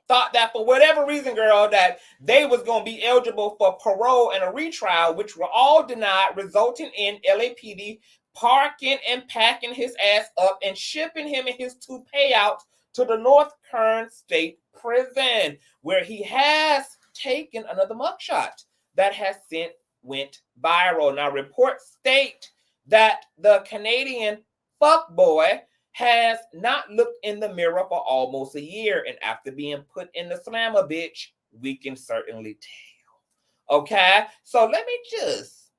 thought that for whatever reason, girl, that they was going to be eligible for parole and a retrial, which were all denied, resulting in LAPD parking and packing his ass up and shipping him and his two payouts to the North Kern State Prison, where he has taken another mugshot that has since went viral. Now, reports state that the Canadian fuckboy has not looked in the mirror for almost a year, and after being put in the slammer, bitch, we can certainly tell. Okay, so let me just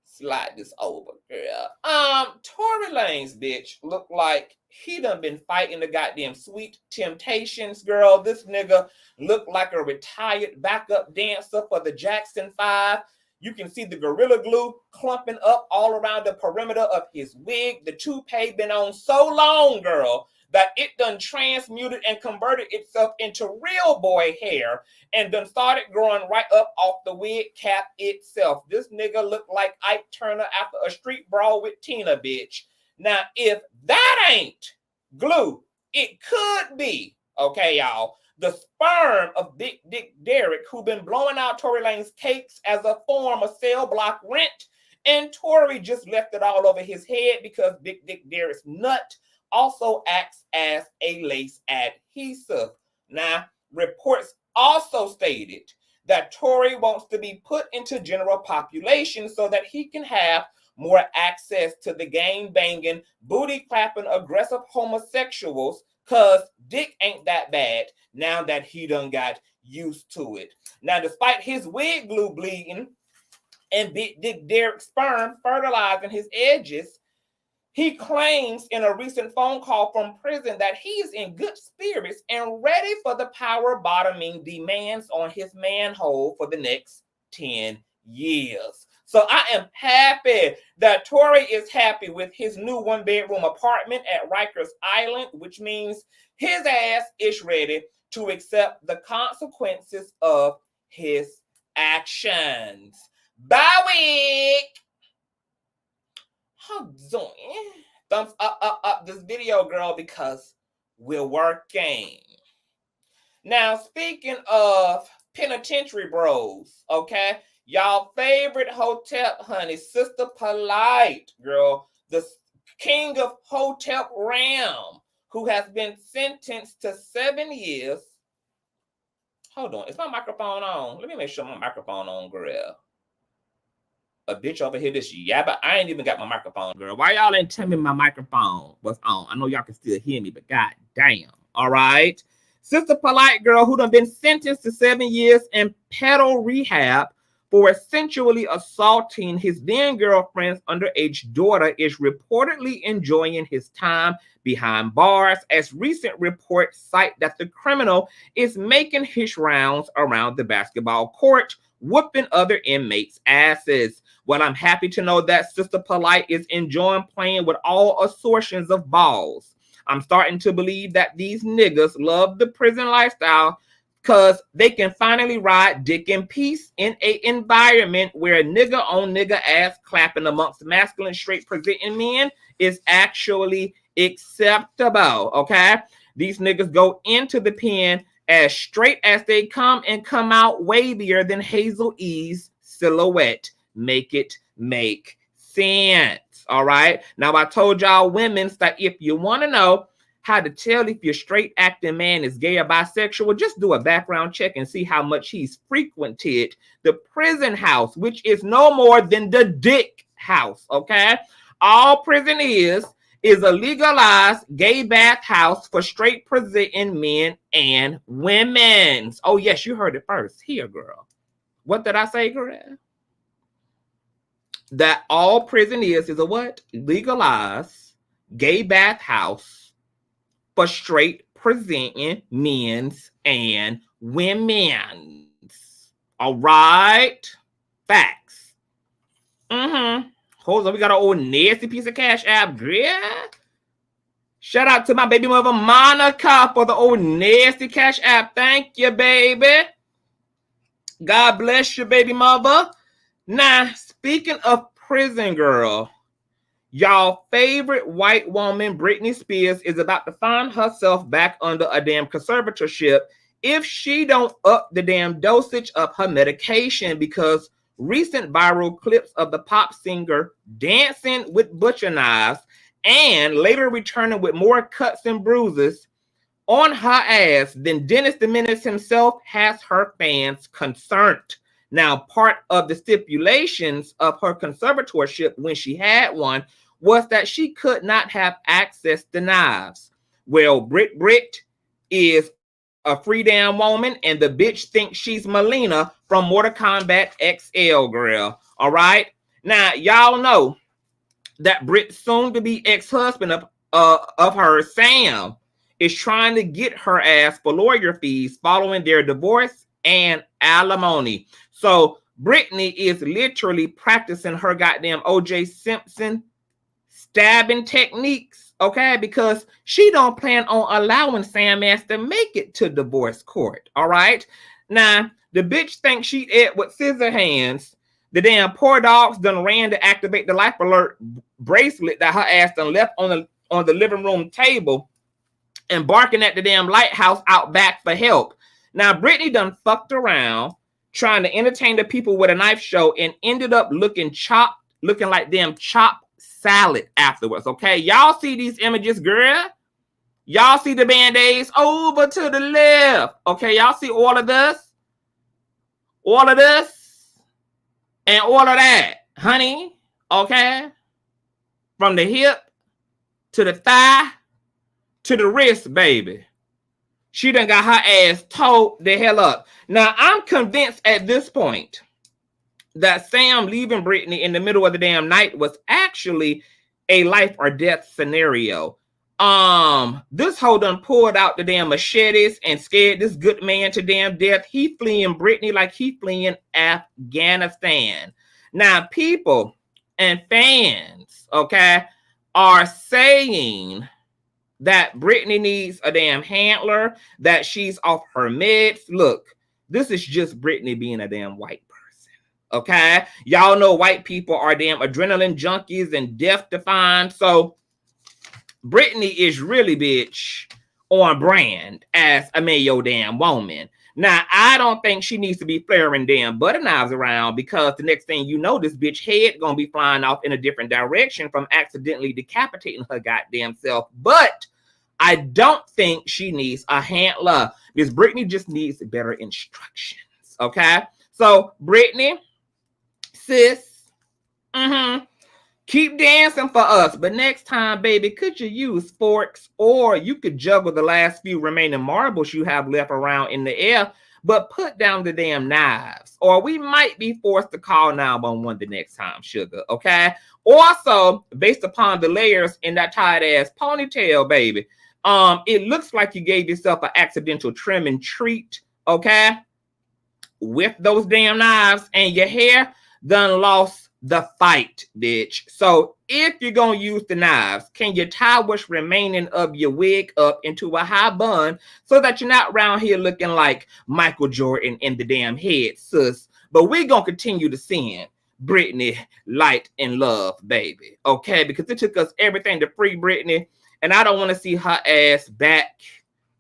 slide this over, girl. Tory Lanez, bitch, look like he done been fighting the goddamn Sweet Temptations, girl. This nigga look like a retired backup dancer for the Jackson 5. You can see the Gorilla Glue clumping up all around the perimeter of his wig. The toupee been on so long, girl, that it done transmuted and converted itself into real boy hair and done started growing right up off the wig cap itself. This nigga look like Ike Turner after a street brawl with Tina, bitch. Now, if that ain't glue, it could be, okay, y'all, the sperm of Big Dick Derek, who been blowing out Tory Lanez's cakes as a form of cell block rent, and Tory just left it all over his head because Big Dick Derek's nut also acts as a lace adhesive. Now, reports also stated that Tory wants to be put into general population so that he can have more access to the gang-banging, booty-clapping, aggressive homosexuals, because dick ain't that bad now that he done got used to it. Now, despite his wig glue bleeding and Big Dick Derek's sperm fertilizing his edges, he claims in a recent phone call from prison that he's in good spirits and ready for the power-bottoming demands on his manhole for the next 10 years. So I am happy that Tory is happy with his new one-bedroom apartment at Rikers Island, which means his ass is ready to accept the consequences of his actions. Bye, week. How doing? Thumbs up this video, girl, because we're working. Now, speaking of penitentiary bros, okay? Y'all favorite hotep, honey, Sister Polight, girl, the king of hotep realm, who has been sentenced to 7 years. Hold on, is my microphone on? Let me make sure my microphone on, girl. A bitch over here, this yabba. I ain't even got my microphone, girl. Why y'all ain't telling me my microphone was on? I know y'all can still hear me, but god damn. All right. Sister Polight, girl, who done been sentenced to 7 years in pedal rehab for essentially assaulting his then girlfriend's underage daughter, is reportedly enjoying his time behind bars, as recent reports cite that the criminal is making his rounds around the basketball court, whooping other inmates' asses. Well, I'm happy to know that Sister Polight is enjoying playing with all assortions of balls. I'm starting to believe that these niggas love the prison lifestyle because they can finally ride dick in peace in an environment where nigga on nigga ass clapping amongst masculine straight presenting men is actually acceptable, okay? These niggas go into the pen as straight as they come and come out wavier than Hazel E's silhouette. Make it make sense. All right. Now, I told y'all women's that if you want to know how to tell if your straight acting man is gay or bisexual, just do a background check and see how much he's frequented the prison house, which is no more than the dick house. Okay. All prison is a legalized gay bathhouse for straight presenting men and women. Oh, yes, you heard it first. Here, girl. What did I say, girl? That all prison is a what? Legalized gay bathhouse for straight presenting men's and women's. All right? Facts. Hold on, we got an old nasty piece of cash app, girl. Shout out to my baby mother, Monica, for the old nasty cash app. Thank you, baby. God bless you, baby mother. Now, speaking of prison, girl, y'all favorite white woman, Britney Spears, is about to find herself back under a damn conservatorship if she don't up the damn dosage of her medication, because recent viral clips of the pop singer dancing with butcher knives and later returning with more cuts and bruises on her ass than Dennis the Menace himself has her fans concerned. Now, part of the stipulations of her conservatorship when she had one was that she could not have access to knives. Well, Brit is a free damn woman, and the bitch thinks she's Melina from Mortal Kombat XL, girl. All right? Now, y'all know that Brit's soon-to-be ex-husband of hers, Sam, is trying to get her ass for lawyer fees following their divorce and alimony. So Britney is literally practicing her goddamn O.J. Simpson stabbing techniques, okay? Because she don't plan on allowing Sam ass to make it to divorce court, all right? Now, the bitch thinks she ate with scissor hands. The damn poor dogs done ran to activate the life alert bracelet that her ass done left on the living room table and barking at the damn lighthouse out back for help. Now, Britney done fucked around trying to entertain the people with a knife show and ended up looking like damn chopped salad afterwards, okay? Y'all see these images, girl? Y'all see the band-aids over to the left, okay? Y'all see all of this? All of this? And all of that, honey, okay? From the hip to the thigh to the wrist, baby. She done got her ass towed the hell up. Now, I'm convinced at this point that Sam leaving Britney in the middle of the damn night was actually a life or death scenario. This hoe done pulled out the damn machetes and scared this good man to damn death. He fleeing Britney like he fleeing Afghanistan. Now, people and fans, okay, are saying that Britney needs a damn handler, that she's off her meds. Look, this is just Britney being a damn white person, okay? Y'all know white people are damn adrenaline junkies and death-defying, so Britney is really, bitch, on brand as a mayo damn woman. Now, I don't think she needs to be flaring damn butter knives around, because the next thing you know, this bitch head gonna be flying off in a different direction from accidentally decapitating her goddamn self. But I don't think she needs a handler. Miss Britney just needs better instructions, okay? So, Britney, sis, keep dancing for us, but next time, baby, could you use forks, or you could juggle the last few remaining marbles you have left around in the air, but put down the damn knives, or we might be forced to call 911 the next time, sugar, okay? Also, based upon the layers in that tight-ass ponytail, baby, it looks like you gave yourself an accidental trimming treat, okay? With those damn knives, and your hair done lost the fight, bitch. So if you're gonna use the knives, can you tie what's remaining of your wig up into a high bun so that you're not around here looking like Michael Jordan in the damn head, sis? But we're gonna continue to sing Britney Light and Love, baby, okay? Because it took us everything to free Britney, and I don't want to see her ass back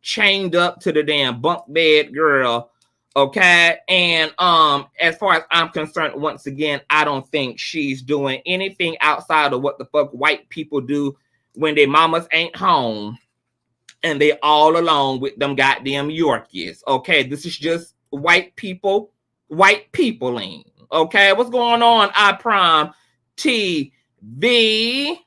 chained up to the damn bunk bed, girl. Okay, and as far as I'm concerned, once again, I don't think she's doing anything outside of what the fuck white people do when their mamas ain't home and they all alone with them goddamn Yorkies. Okay, this is just white peopling. Okay, what's going on? I Prime TV.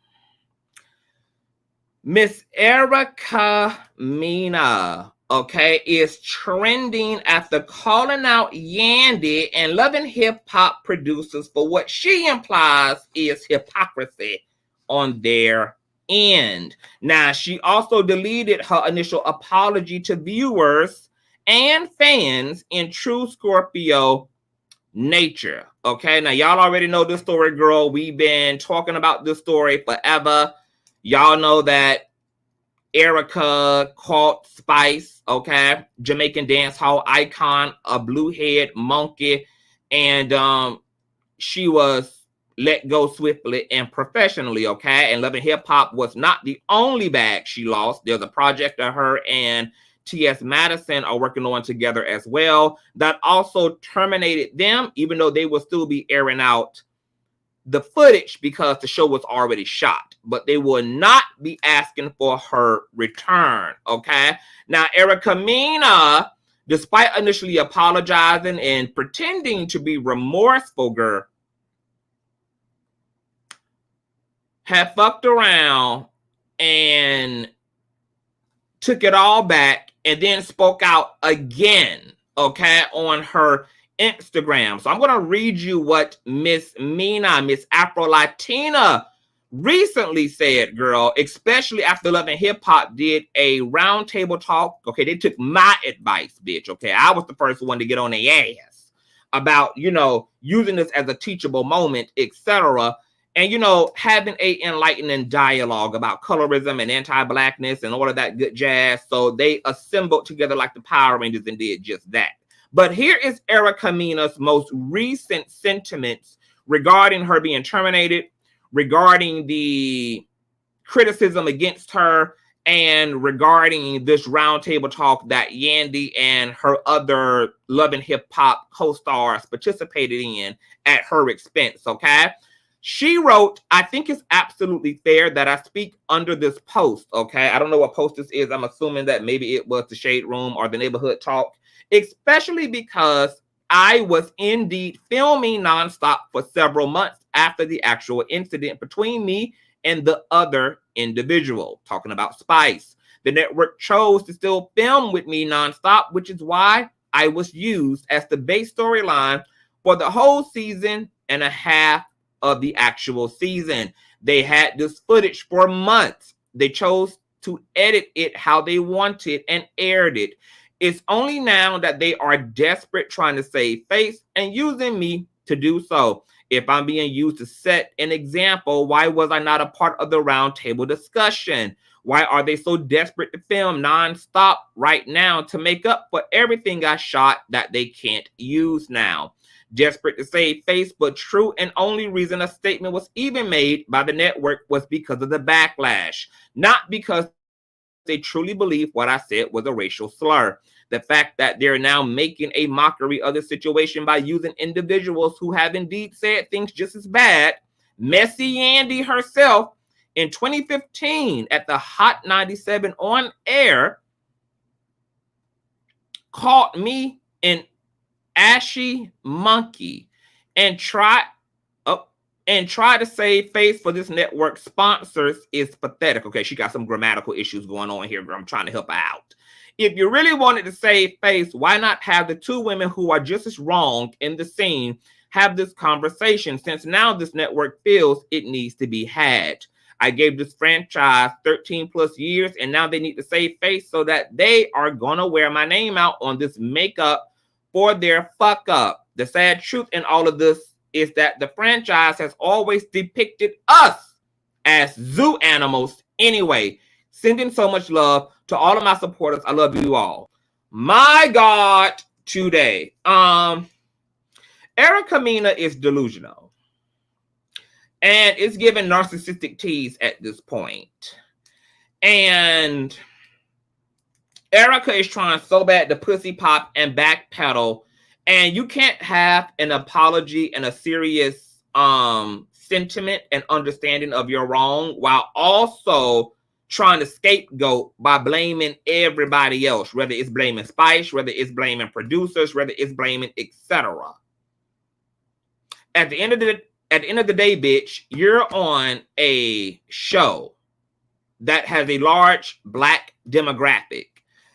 Miss Erica Mena, okay, is trending after calling out Yandy and loving hip-hop producers for what she implies is hypocrisy on their end. Now, she also deleted her initial apology to viewers and fans in true Scorpio nature. Okay, now y'all already know this story, girl. We've been talking about this story forever. Y'all know that Erica caught Spice, okay, Jamaican dance hall icon, a blue head monkey, and she was let go swiftly and professionally, okay? And Love and Hip Hop was not the only bag she lost. There's a project that her and T.S. Madison are working on together as well that also terminated them, even though they will still be airing out the footage because the show was already shot, but they will not be asking for her return, okay? Now, Erica Mena, despite initially apologizing and pretending to be remorseful, girl, had fucked around and took it all back and then spoke out again, okay, on her Instagram. So I'm going to read you what Miss Mena, Miss Afro-Latina, recently said, girl, especially after Love and Hip Hop did a roundtable talk. Okay, they took my advice, bitch. Okay, I was the first one to get on their ass about, you know, using this as a teachable moment, etc. And, you know, having a enlightening dialogue about colorism and anti-blackness and all of that good jazz. So they assembled together like the Power Rangers and did just that. But here is Erica Mena's most recent sentiments regarding her being terminated, regarding the criticism against her, and regarding this roundtable talk that Yandy and her other Love and Hip Hop co-stars participated in at her expense, okay? She wrote, I think it's absolutely fair that I speak under this post, okay? I don't know what post this is. I'm assuming that maybe it was the Shade Room or the Neighborhood Talk, especially because I was indeed filming nonstop for several months after the actual incident between me and the other individual, talking about Spice. The network chose to still film with me nonstop, which is why I was used as the base storyline for the whole season and a half of the actual season. They had this footage for months. They chose to edit it how they wanted and aired it. It's only now that they are desperate trying to save face and using me to do so. If I'm being used to set an example, why was I not a part of the roundtable discussion? Why are they so desperate to film nonstop right now to make up for everything I shot that they can't use now? Desperate to save face, but true and only reason a statement was even made by the network was because of the backlash, not because they truly believe what I said was a racial slur. The fact that they're now making a mockery of the situation by using individuals who have indeed said things just as bad. Messy Andy herself in 2015 at the Hot 97 on air called me an ashy monkey and tried to save face for this network sponsors is pathetic. Okay, she got some grammatical issues going on here. I'm trying to help her out. If you really wanted to save face, why not have the two women who are just as wrong in the scene have this conversation, since now this network feels it needs to be had. I gave this franchise 13 plus years, and now they need to save face so that they are going to wear my name out on this makeup for their fuck up. The sad truth in all of this is that the franchise has always depicted us as zoo animals anyway. Sending so much love to all of my supporters. I love you all. My God, today. Erica Mena is delusional. And it's giving narcissistic tease at this point. And Erica is trying so bad to pussy pop and backpedal. And you can't have an apology and a serious sentiment and understanding of your wrong while also trying to scapegoat by blaming everybody else, whether it's blaming Spice, whether it's blaming producers, whether it's blaming etc. At the end of the day, bitch, you're on a show that has a large Black demographic.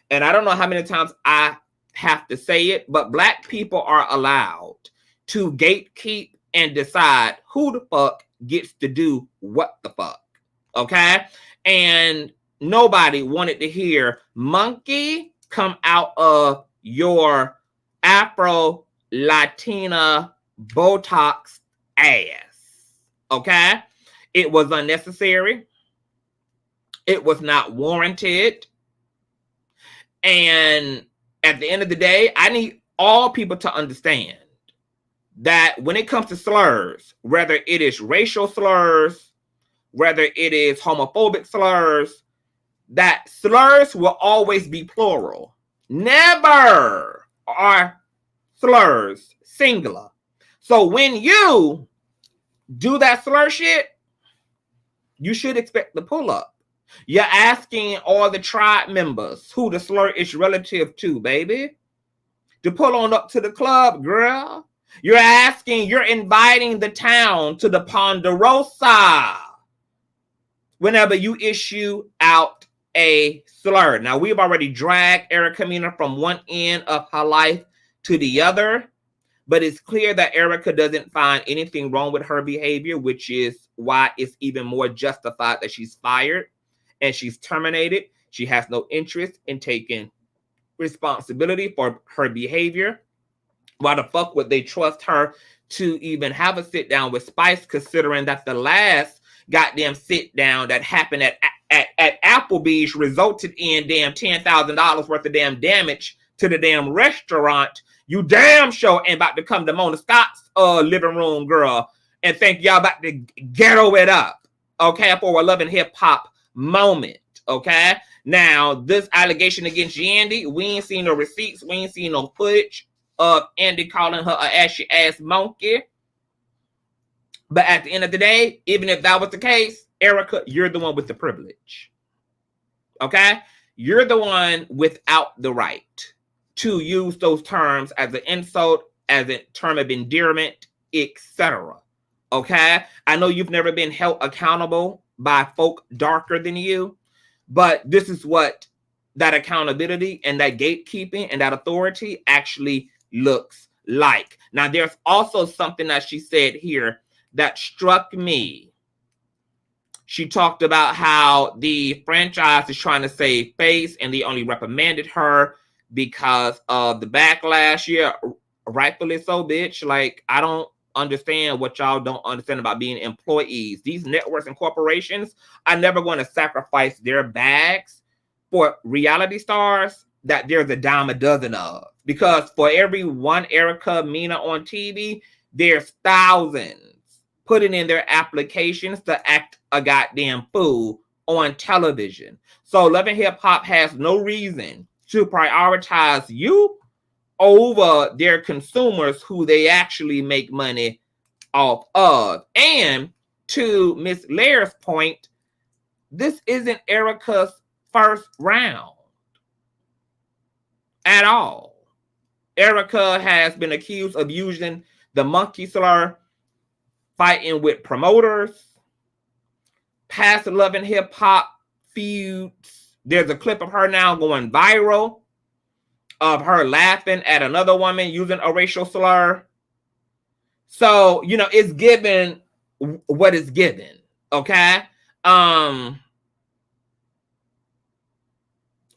And I don't know how many times I have to say it, but Black people are allowed to gatekeep and decide who the fuck gets to do what the fuck. Okay? And nobody wanted to hear monkey come out of your Afro Latina Botox ass. Okay? It was unnecessary. It was not warranted. And at the end of the day, I need all people to understand that when it comes to slurs, whether it is racial slurs, whether it is homophobic slurs, that slurs will always be plural. Never are slurs singular. So when you do that slur shit, you should expect the pull up. You're asking all the tribe members who the slur is relative to, baby, to pull on up to the club, girl. You're inviting the town to the Ponderosa whenever you issue out a slur. Now, we've already dragged Erica Mena from one end of her life to the other, but it's clear that Erica doesn't find anything wrong with her behavior, which is why it's even more justified that she's fired and she's terminated. She has no interest in taking responsibility for her behavior. Why the fuck would they trust her to even have a sit down with Spice, considering that the last goddamn sit down that happened at Applebee's resulted in damn $10,000 worth of damn damage to the damn restaurant? You damn sure ain't about to come to Mona Scott's living room, girl, and think y'all about to ghetto it up, okay, for a Love and Hip Hop moment, okay? Now, this allegation against Yandy, we ain't seen no receipts, we ain't seen no footage of Andy calling her an ashy ass monkey. But at the end of the day, even if that was the case, Erica, you're the one with the privilege. Okay? You're the one without the right to use those terms as an insult, as a term of endearment, etc. Okay? I know you've never been held accountable by folk darker than you, but this is what that accountability and that gatekeeping and that authority actually looks like. Now, there's also something that she said here that struck me. She talked about how the franchise is trying to save face and they only reprimanded her because of the backlash. Yeah, rightfully so, bitch. Like, I don't understand what y'all don't understand about being employees. These networks and corporations are never going to sacrifice their bags for reality stars that there's a dime a dozen of. Because for every one Erica Mena on TV, there's thousands putting in their applications to act a goddamn fool on television. So Love and Hip Hop has no reason to prioritize you over their consumers who they actually make money off of. And to Miss Lair's point, this isn't Erica's first round at all. Erica has been accused of using the monkey slur, fighting with promoters, past Love and Hip Hop feuds. There's a clip of her now going viral of her laughing at another woman using a racial slur. So, you know, it's given what is given, okay?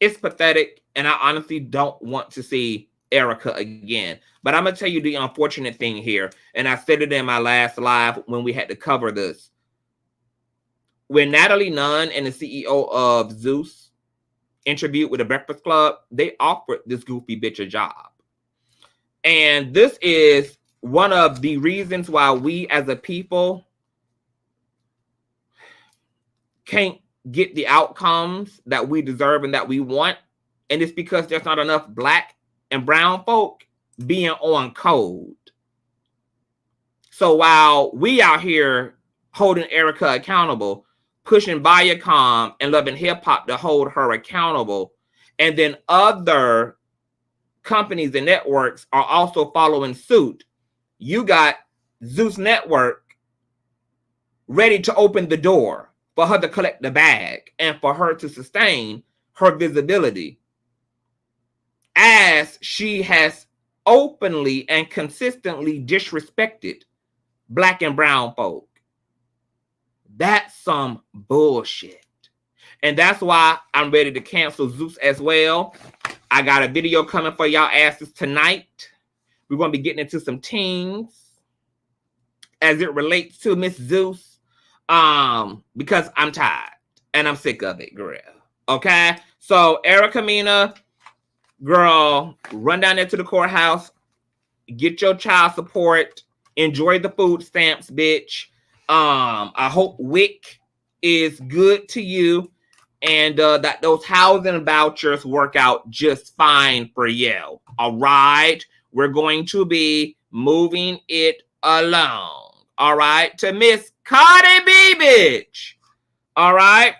It's pathetic, and I honestly don't want to see Erica again. But I'm going to tell you the unfortunate thing here, and I said it in my last live when we had to cover this. When Natalie Nunn and the CEO of Zeus interviewed with the Breakfast Club, they offered this goofy bitch a job. And this is one of the reasons why we as a people can't get the outcomes that we deserve and that we want. And it's because there's not enough black and brown folk being on code. So while we out here holding Erica accountable, pushing Viacom and Love and Hip Hop to hold her accountable, and then other companies and networks are also following suit, you got Zeus Network ready to open the door for her to collect the bag and for her to sustain her visibility, as she has openly and consistently disrespected black and brown folk. That's some bullshit. And that's why I'm ready to cancel Zeus as well. I got a video coming for y'all asses tonight. We're going to be getting into some teams as it relates to Miss Zeus. Because I'm tired and I'm sick of it, girl. Okay? So Erica Mena, girl, run down there to the courthouse, get your child support, enjoy the food stamps, bitch. I hope WIC is good to you, and that those housing vouchers work out just fine for you. All right? We're going to be moving it along. All right? To Miss Cardi B, bitch. All right?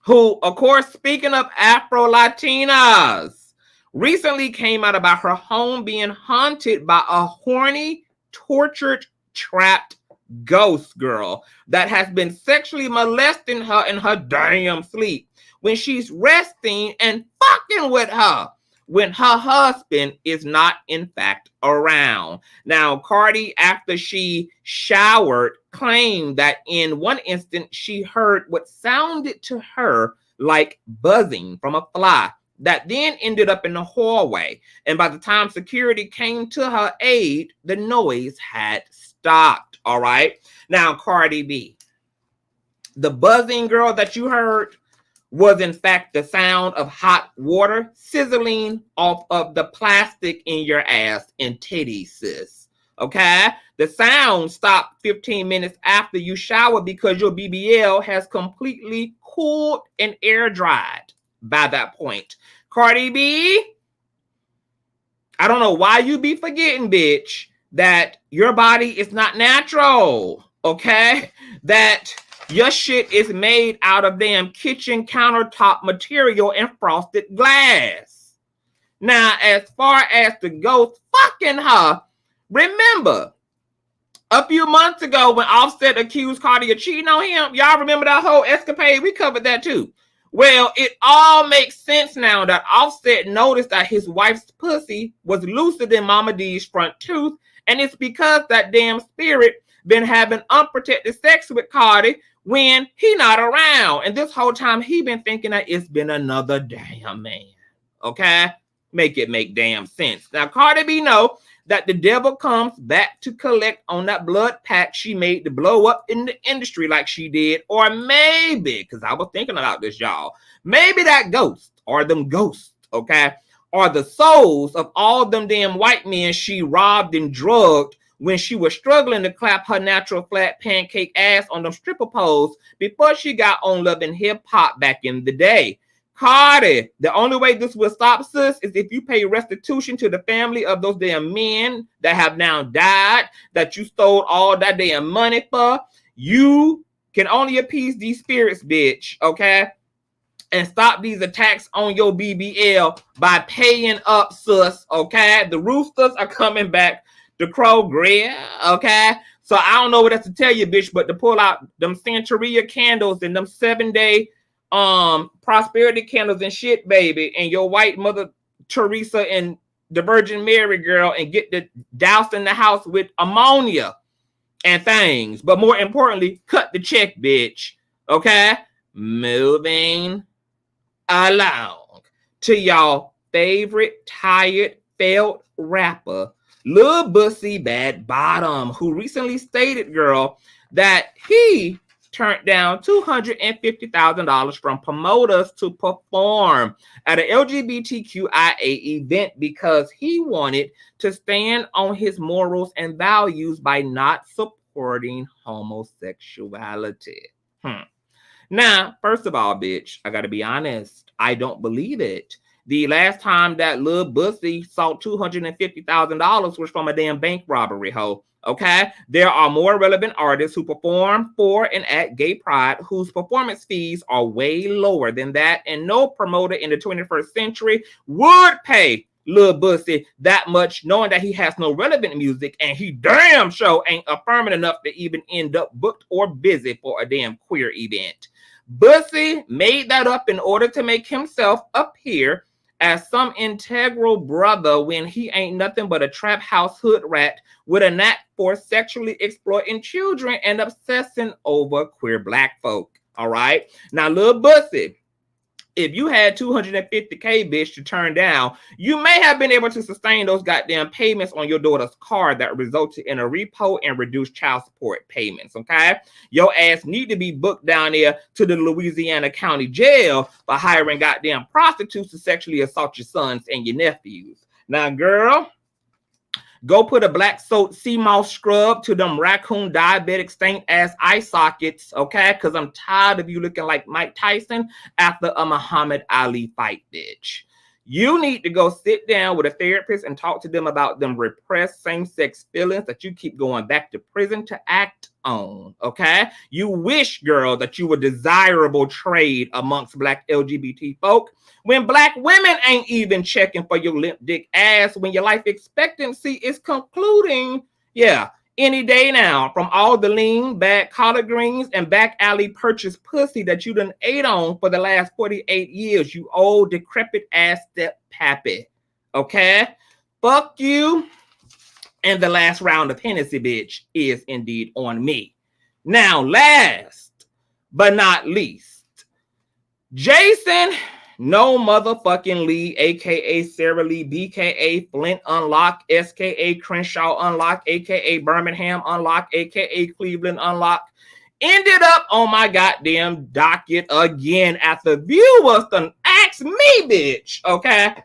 Who, of course, speaking of Afro-Latinas, recently came out about her home being haunted by a horny, tortured, trapped ghost girl that has been sexually molesting her in her damn sleep when she's resting and fucking with her when her husband is not, in fact, around. Now, Cardi, after she showered, claimed that in one instance she heard what sounded to her like buzzing from a fly that then ended up in the hallway. And by the time security came to her aid, the noise had stopped. All right. Now, Cardi B, the buzzing girl that you heard was in fact the sound of hot water sizzling off of the plastic in your ass and titties, sis. Okay? The sound stopped 15 minutes after you showered because your BBL has completely cooled and air dried by that point. Cardi B, I don't know why you be forgetting, bitch, that your body is not natural, okay? That your shit is made out of damn kitchen countertop material and frosted glass. Now, as far as the ghost fucking her, remember, a few months ago when Offset accused Cardi of cheating on him, y'all remember that whole escapade? We covered that too. Well, it all makes sense now that Offset noticed that his wife's pussy was looser than Mama D's front tooth, and it's because that damn spirit been having unprotected sex with Cardi when he not around. And this whole time he been thinking that it's been another damn man. Okay? Make it make damn sense. Now, Cardi B know that the devil comes back to collect on that blood pact she made to blow up in the industry like she did. Or maybe, because I was thinking about this, y'all, maybe that ghost or them ghosts, okay, are the souls of all them damn white men she robbed and drugged when she was struggling to clap her natural flat pancake ass on them stripper poles before she got on Love and Hip Hop back in the day. Cardi, the only way this will stop, sis, is if you pay restitution to the family of those damn men that have now died, that you stole all that damn money for. You can only appease these spirits, bitch, okay? And stop these attacks on your BBL by paying up, sis, okay? The roosters are coming back to crow grill, okay? So I don't know what else to tell you, bitch, but to pull out them Santeria candles and them 7-day prosperity candles and shit, baby, and your white mother Teresa and the Virgin Mary girl, and get the doused in the house with ammonia and things. But more importantly, cut the check, bitch. Okay? Moving along to y'all favorite tired failed rapper, Lil Boosie Bad Bottom, who recently stated, girl, that he turned down $250,000 from promoters to perform at an LGBTQIA event because he wanted to stand on his morals and values by not supporting homosexuality. Now, first of all, bitch, I gotta be honest, I don't believe it. The last time that Lil Boosie saw $250,000 was from a damn bank robbery, ho. Okay, there are more relevant artists who perform for and at gay pride whose performance fees are way lower than that, and no promoter in the 21st century would pay Lil Boosie that much, knowing that he has no relevant music and he damn sure ain't affirming enough to even end up booked or busy for a damn queer event. Boosie made that up in order to make himself appear as some integral brother when he ain't nothing but a trap house hood rat with a knack for sexually exploiting children and obsessing over queer black folk. All right. Now, Lil Boosie, if you had $250K, bitch, to turn down, you may have been able to sustain those goddamn payments on your daughter's car that resulted in a repo and reduced child support payments, okay? Your ass need to be booked down there to the Louisiana County Jail for hiring goddamn prostitutes to sexually assault your sons and your nephews. Now, girl, go put a black soap sea moss scrub to them raccoon diabetic stained ass eye sockets, okay? Because I'm tired of you looking like Mike Tyson after a Muhammad Ali fight, bitch. You need to go sit down with a therapist and talk to them about them repressed same-sex feelings that you keep going back to prison to act on, okay? You wish, girl, that you were desirable trade amongst black LGBT folk when black women ain't even checking for your limp dick ass when your life expectancy is concluding, any day now, from all the lean, bad collard greens and back alley purchased pussy that you done ate on for the last 48 years, you old decrepit ass step pappy, okay? Fuck you. And the last round of Hennessy, bitch, is indeed on me. Now, last but not least, Jason No Motherfucking Lee, aka Sarah Lee, BKA Flint Unlock, SKA Crenshaw Unlock, aka Birmingham Unlock, aka Cleveland Unlock, ended up on my goddamn docket again after viewers done asked me, bitch, okay,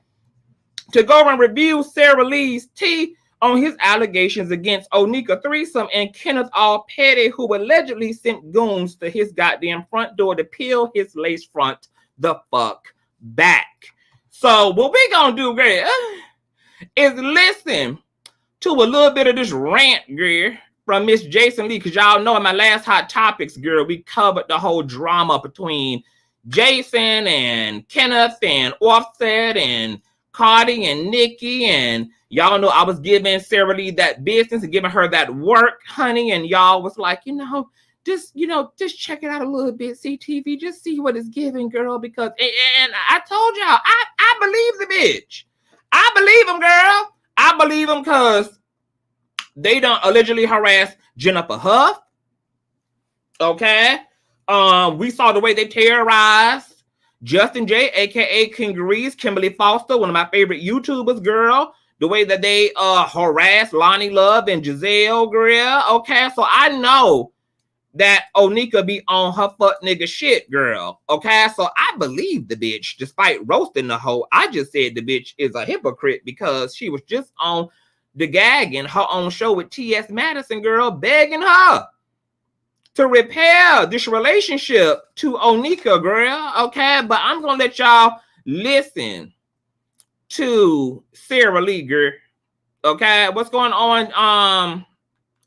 to go and review Sarah Lee's tea on his allegations against Onika Threesome and Kenneth Petty, who allegedly sent goons to his goddamn front door to peel his lace front the fuck back. So what we gonna do, girl, is listen to a little bit of this rant, girl, from Miss Jason Lee, because y'all know in my last Hot Topics, girl, we covered the whole drama between Jason and Kenneth and Offset and Cardi and Nicki, and y'all know I was giving Sarah Lee that business and giving her that work, honey, and y'all was like, just check it out a little bit, CTV, just see what it's giving, girl, because, and I told y'all, I believe the bitch. I believe him, girl. I believe him because they done allegedly harass Jennifer Huff, okay? We saw the way they terrorized Justin J, aka King Grease, Kimberly Foster, one of my favorite YouTubers, girl. The way that they harassed Lonnie Love and Giselle, girl. Okay, so I know that Onika be on her fuck nigga shit, girl. Okay, so I believe the bitch, despite roasting the hoe. I just said the bitch is a hypocrite because she was just on the gagging her own show with T.S. Madison, girl, begging her to repair this relationship to Onika, girl. Okay, but I'm gonna let y'all listen to Sarah Lee, girl. Okay, what's going on?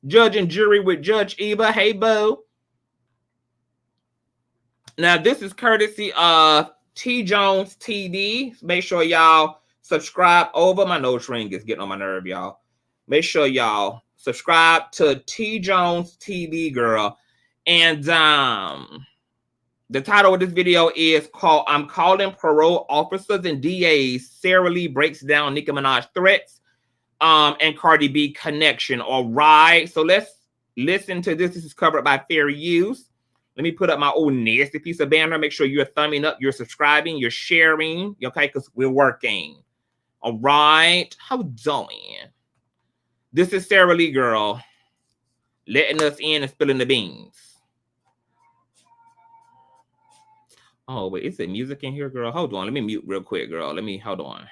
Judge and jury with Judge Eva. Hey, boo. Now, this is courtesy of T Jones TD. Make sure y'all subscribe over. My nose ring is getting on my nerve, y'all. Make sure y'all subscribe to T Jones TV, girl. And the title of this video is called "I'm Calling Parole Officers and DAs. Sarah Lee breaks down Nicki Minaj threats and Cardi B connection." All right, so let's listen to this. This is covered by fair use. Let me put up my old nasty piece of banner. Make sure you're thumbing up, you're subscribing, you're sharing, okay? Because we're working. All right, how doing? This is Sarah Lee, girl, letting us in and spilling the beans. Oh, wait, is it music in here, girl? Hold on, let me mute real quick, girl. Hold on.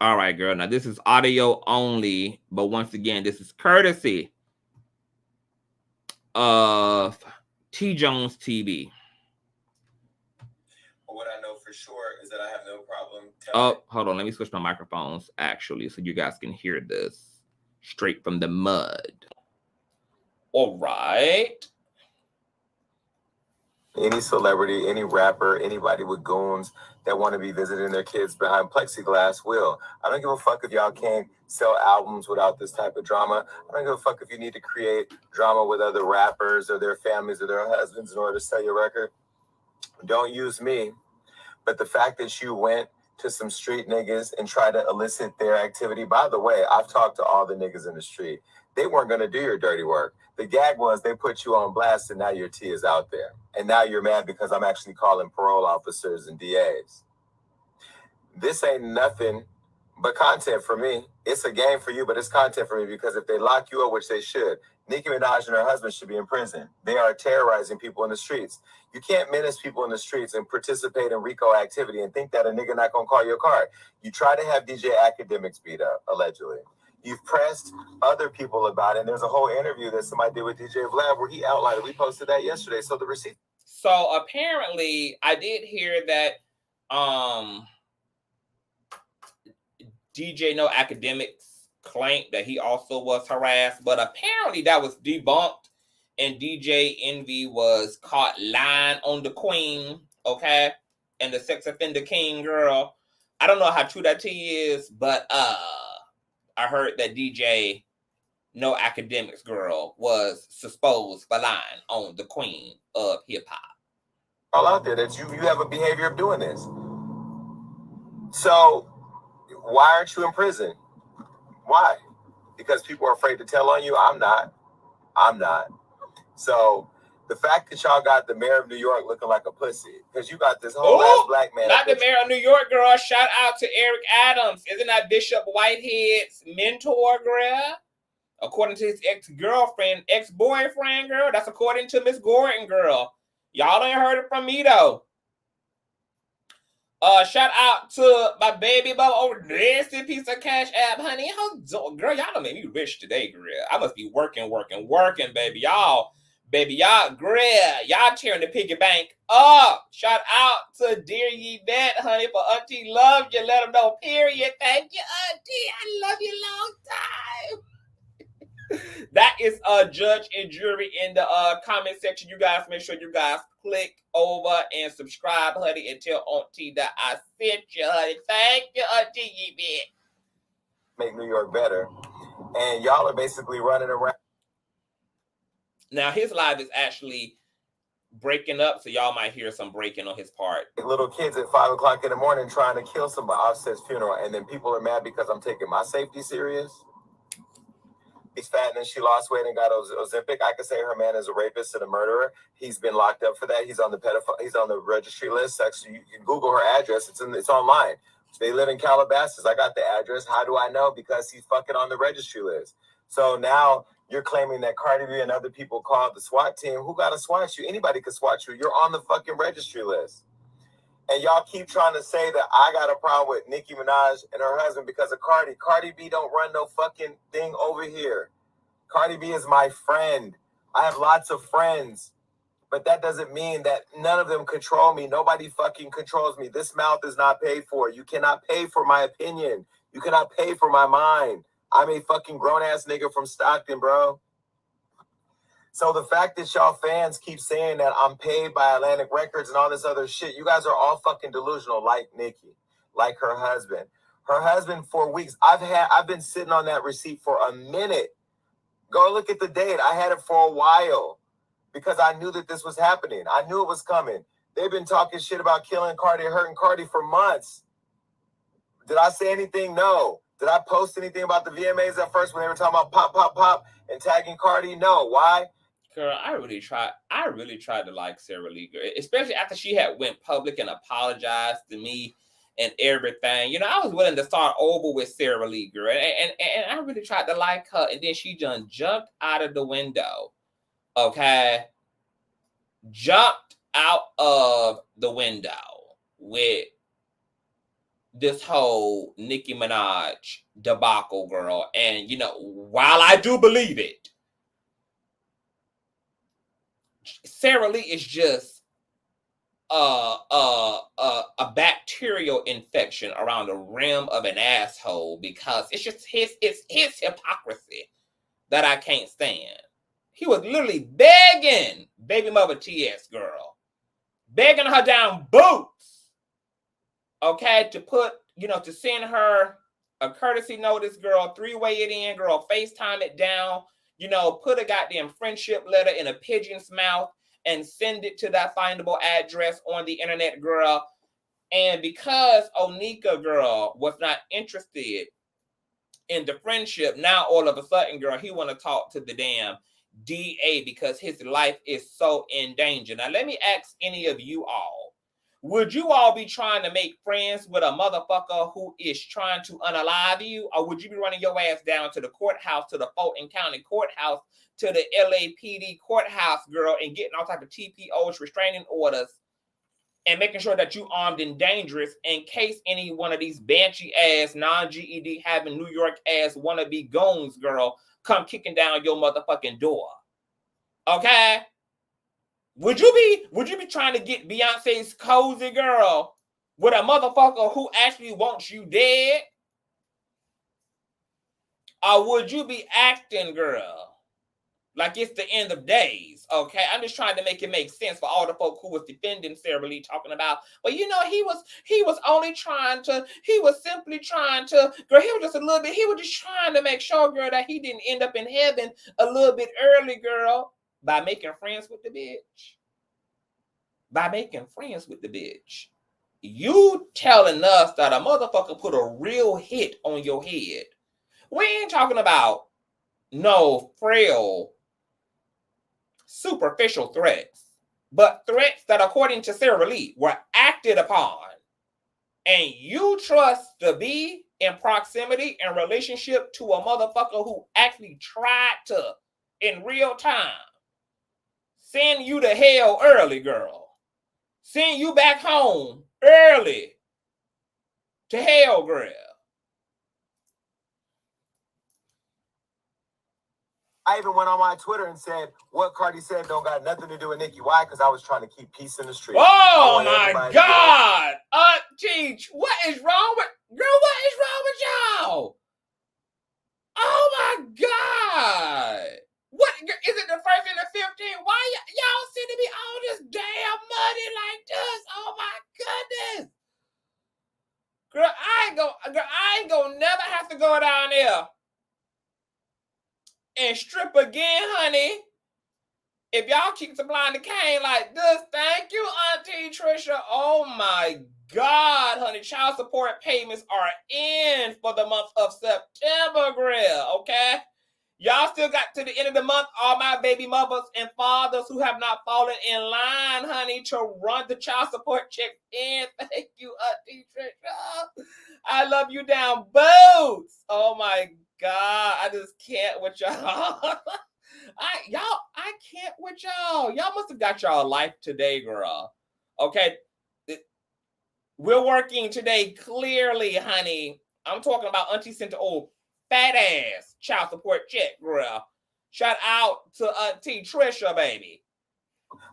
All right, girl. Now, this is audio only, but once again, this is courtesy of T Jones TV. What I know for sure is that I have no problem. Oh, hold on. Let me switch my microphones, actually, so you guys can hear this straight from the mud. All right. Any celebrity, any rapper, anybody with goons that want to be visiting their kids behind plexiglass will. I don't give a fuck if y'all can't sell albums without this type of drama. I don't give a fuck if you need to create drama with other rappers or their families or their husbands in order to sell your record. Don't use me. But the fact that you went to some street niggas and tried to elicit their activity, by the way, I've talked to all the niggas in the street. They weren't going to do your dirty work. The gag was they put you on blast and now your tea is out there. And now you're mad because I'm actually calling parole officers and DAs. This ain't nothing but content for me. It's a game for you, but it's content for me because if they lock you up, which they should, Nicki Minaj and her husband should be in prison. They are terrorizing people in the streets. You can't menace people in the streets and participate in RICO activity and think that a nigga not gonna call your car. You try to have DJ Academics beat up, allegedly. You've pressed other people about it. And there's a whole interview that somebody did with DJ Vlad where he outlined it. We posted that yesterday. So the receipt. So apparently I did hear that DJ No Academics claimed that he also was harassed, but apparently that was debunked and DJ Envy was caught lying on the queen, okay? And the sex offender king, girl. I don't know how true that tea is, but I heard that DJ No Academics girl was supposed for lying on the queen of hip hop. All out there that you have a behavior of doing this. So why aren't you in prison? Why? Because people are afraid to tell on you? I'm not. So the fact that y'all got the mayor of New York looking like a pussy, because you got this whole ass black man. Not the mayor of New York, girl. Shout out to Eric Adams. Isn't that Bishop Whitehead's mentor, girl? According to his ex-girlfriend, ex-boyfriend, girl. That's according to Miss Gordon, girl. Y'all ain't heard it from me, though. Shout out to my baby bubba over nasty piece of cash app, honey. Girl, y'all done made me rich today, girl. I must be working, baby. Y'all, girl, y'all tearing the piggy bank up. Shout out to dear Yvette, honey, for Auntie love you. Let them know, period. Thank you, Auntie. I love you long time. That is a judge and jury in the comment section. You guys make sure you guys click over and subscribe, honey, and tell Auntie that I sent you, honey. Thank you, Auntie Yvette. Make New York better. And y'all are basically running around. Now, his live is actually breaking up, so y'all might hear some breaking on his part. Little kids at 5 o'clock in the morning trying to kill somebody at Offset's funeral, and then people are mad because I'm taking my safety serious. She's fat and then she lost weight and got Ozempic. I could say her man is a rapist and a murderer. He's been locked up for that. He's on the he's on the registry list. Actually, you can Google her address. It's online. They live in Calabasas. I got the address. How do I know? Because he's fucking on the registry list. So now You're claiming that Cardi B and other people called the SWAT team. Who got to SWAT you? Anybody could SWAT you. You're on the fucking registry list. And y'all keep trying to say that I got a problem with Nicki Minaj and her husband because of Cardi. Cardi B don't run no fucking thing over here. Cardi B is my friend. I have lots of friends. But that doesn't mean that none of them control me. Nobody fucking controls me. This mouth is not paid for. You cannot pay for my opinion. You cannot pay for my mind. I'm a fucking grown-ass nigga from Stockton, bro. So the fact that y'all fans keep saying that I'm paid by Atlantic Records and all this other shit, you guys are all fucking delusional, like Nicki, like her husband. Her husband for weeks. I've been sitting on that receipt for a minute. Go look at the date. I had it for a while because I knew that this was happening. I knew it was coming. They've been talking shit about killing Cardi and hurting Cardi for months. Did I say anything? No. Did I post anything about the VMAs at first when they were talking about pop, pop, pop and tagging Cardi? No. Why? Girl, I really tried to like Sarah Lee, girl, especially after she had went public and apologized to me and everything. You know, I was willing to start over with Sarah Lee, girl, and I really tried to like her, and then she just jumped out of the window. Okay, jumped out of the window with this whole Nicki Minaj debacle, girl. And you know, while I do believe it, Sarah Lee is just a bacterial infection around the rim of an asshole because it's just his hypocrisy that I can't stand. He was literally begging baby mother TS, girl, begging her down boots, okay, to put, you know, to send her a courtesy notice, girl, 3-way it in, girl, FaceTime it down, you know, put a goddamn friendship letter in a pigeon's mouth and send it to that findable address on the internet, girl. And because Onika, girl, was not interested in the friendship, now all of a sudden, girl, he want to talk to the damn DA because his life is so in danger. Now, let me ask any of you all, would you all be trying to make friends with a motherfucker who is trying to unalive you? Or would you be running your ass down to the courthouse, to the Fulton County courthouse, to the LAPD courthouse, girl, and getting all type of TPOs, restraining orders, and making sure that you armed and dangerous in case any one of these banshee-ass, non-GED having New York-ass wannabe goons, girl, come kicking down your motherfucking door? Okay? Would you be trying to get Beyonce's cozy, girl, with a motherfucker who actually wants you dead? Or would you be acting, girl, like it's the end of days? Okay, I'm just trying to make it make sense for all the folk who was defending Sarah Lee, talking about, well, you know, he was simply trying to, girl, he was just trying to make sure, girl, that he didn't end up in heaven a little bit early, girl, by making friends with the bitch. By making friends with the bitch. You telling us that a motherfucker put a real hit on your head. We ain't talking about no frail, superficial threats, but threats that, according to Sarah Lee, were acted upon. And you trust to be in proximity and relationship to a motherfucker who actually tried to, in real time, send you to hell early, girl. Send you back home early to hell, girl. I even went on my Twitter and said, what Cardi said don't got nothing to do with Nicki. Why? Because I was trying to keep peace in the street. Oh my God. Teach, what is wrong with, girl, what is wrong with y'all? Oh my God. What, is it the first and the 15th? Why y'all seem to be all this damn money like this? Oh my goodness. Girl, I ain't gonna never have to go down there and strip again, honey. If y'all keep supplying the cane like this, thank you, Auntie Trisha. Oh my God, honey. Child support payments are in for the month of September, girl, okay? Y'all still got to the end of the month, all my baby mothers and fathers who have not fallen in line, honey, to run the child support check in. Thank you, Auntie Trisha. I love you down boots. Oh my God, I just can't with y'all. I can't with y'all. Y'all must have got y'all life today, girl. Okay. We're working today clearly, honey. I'm talking about Auntie sent an old fat ass child support check, girl. Shout out to Auntie Trisha, baby.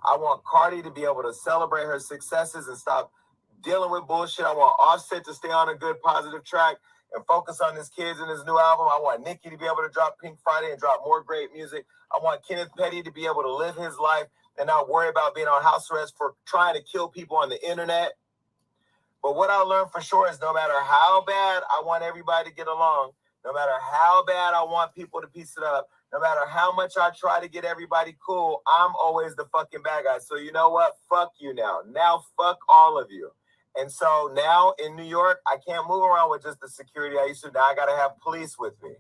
I want Cardi to be able to celebrate her successes and stop dealing with bullshit. I want Offset to stay on a good, positive track and focus on his kids and his new album. I want Nicki to be able to drop Pink Friday and drop more great music. I want Kenneth Petty to be able to live his life and not worry about being on house arrest for trying to kill people on the internet. But what I learned for sure is no matter how bad I want everybody to get along, no matter how bad I want people to piece it up, no matter how much I try to get everybody cool, I'm always the fucking bad guy. So you know what? Fuck you now. Now fuck all of you. And so now in New York, I can't move around with just the security I used to. Now I got to have police with me.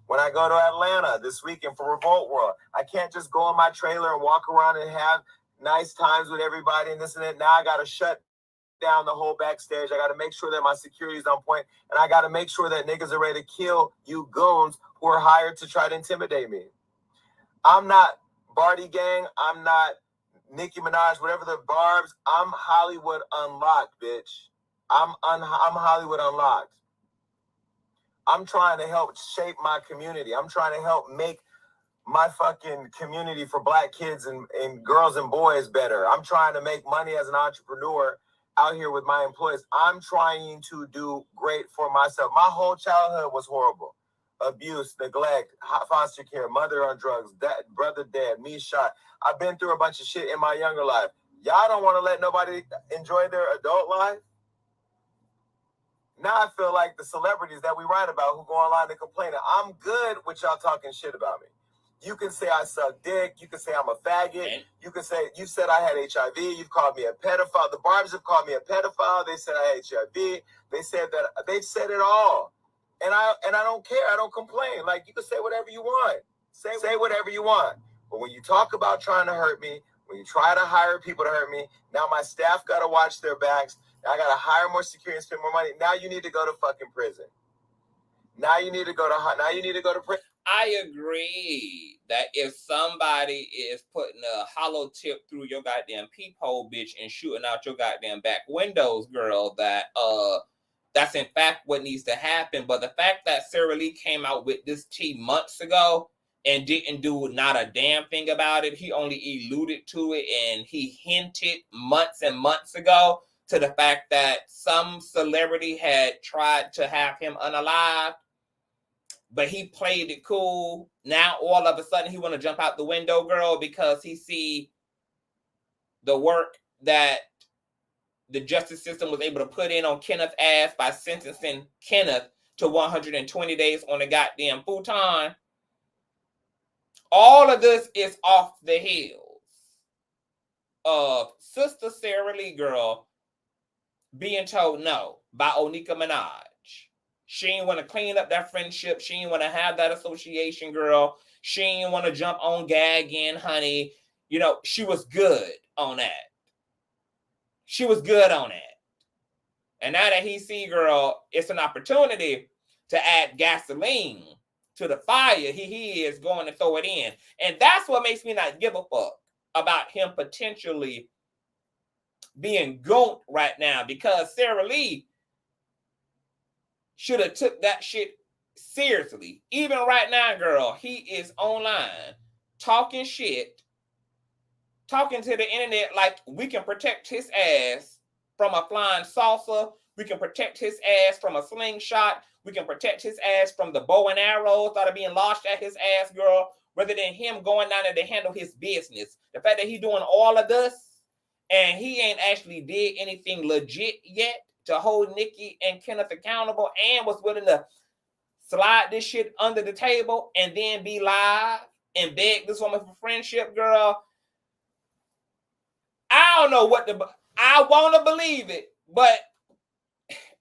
When I go to Atlanta this weekend for Revolt World, I can't just go in my trailer and walk around and have nice times with everybody and this and that. Now I got to shut down the whole backstage. I got to make sure that my security is on point, and I got to make sure that niggas are ready to kill you goons who are hired to try to intimidate me. I'm not Barty Gang. I'm not Nicki Minaj, whatever the barbs. I'm Hollywood Unlocked, bitch. I'm Hollywood Unlocked. I'm trying to help shape my community. I'm trying to help make my fucking community for black kids and girls and boys better. I'm trying to make money as an entrepreneur out here with my employees. I'm trying to do great for myself. My whole childhood was horrible. Abuse, neglect, foster care, mother on drugs, dad, brother dead, me shot. I've been through a bunch of shit in my younger life. Y'all don't want to let nobody enjoy their adult life? Now I feel like the celebrities that we write about who go online and complain. I'm good with y'all talking shit about me. You can say I suck dick. You can say I'm a faggot. You can say, you said I had HIV. You've called me a pedophile. The Barbs have called me a pedophile. They said I had HIV. They said that, they've said it all. And I don't care. I don't complain. Like, you can say whatever you want. Say whatever you want. But when you talk about trying to hurt me, when you try to hire people to hurt me, now my staff got to watch their backs. Now I got to hire more security and spend more money. Now you need to go to fucking prison. Now you need to go to prison. I agree that if somebody is putting a hollow tip through your goddamn peephole, bitch, and shooting out your goddamn back windows, girl, that's in fact what needs to happen. But the fact that Sarah Lee came out with this tea months ago and didn't do not a damn thing about it, he only alluded to it and he hinted months and months ago to the fact that some celebrity had tried to have him unalived, but he played it cool. Now all of a sudden he want to jump out the window, girl, because he see the work that the justice system was able to put in on Kenneth's ass by sentencing Kenneth to 120 days on a goddamn futon. All of this is off the heels of Sister Sarah Lee, girl, being told no by Nicki Minaj. She ain't want to clean up that friendship. She ain't want to have that association, girl. She ain't want to jump on gagging, honey. You know, she was good on that. She was good on that. And now that he see, girl, it's an opportunity to add gasoline to the fire. He is going to throw it in. And that's what makes me not give a fuck about him potentially being goat right now, because Sarah Lee should have took that shit seriously. Even right now, girl, he is online talking shit, talking to the internet like we can protect his ass from a flying saucer. We can protect his ass from a slingshot. We can protect his ass from the bow and arrows that are being launched at his ass, girl, rather than him going down there to handle his business. The fact that he's doing all of this and he ain't actually did anything legit yet to hold Nicki and Kenneth accountable, and was willing to slide this shit under the table and then be live and beg this woman for friendship, girl. I don't know I want to believe it, but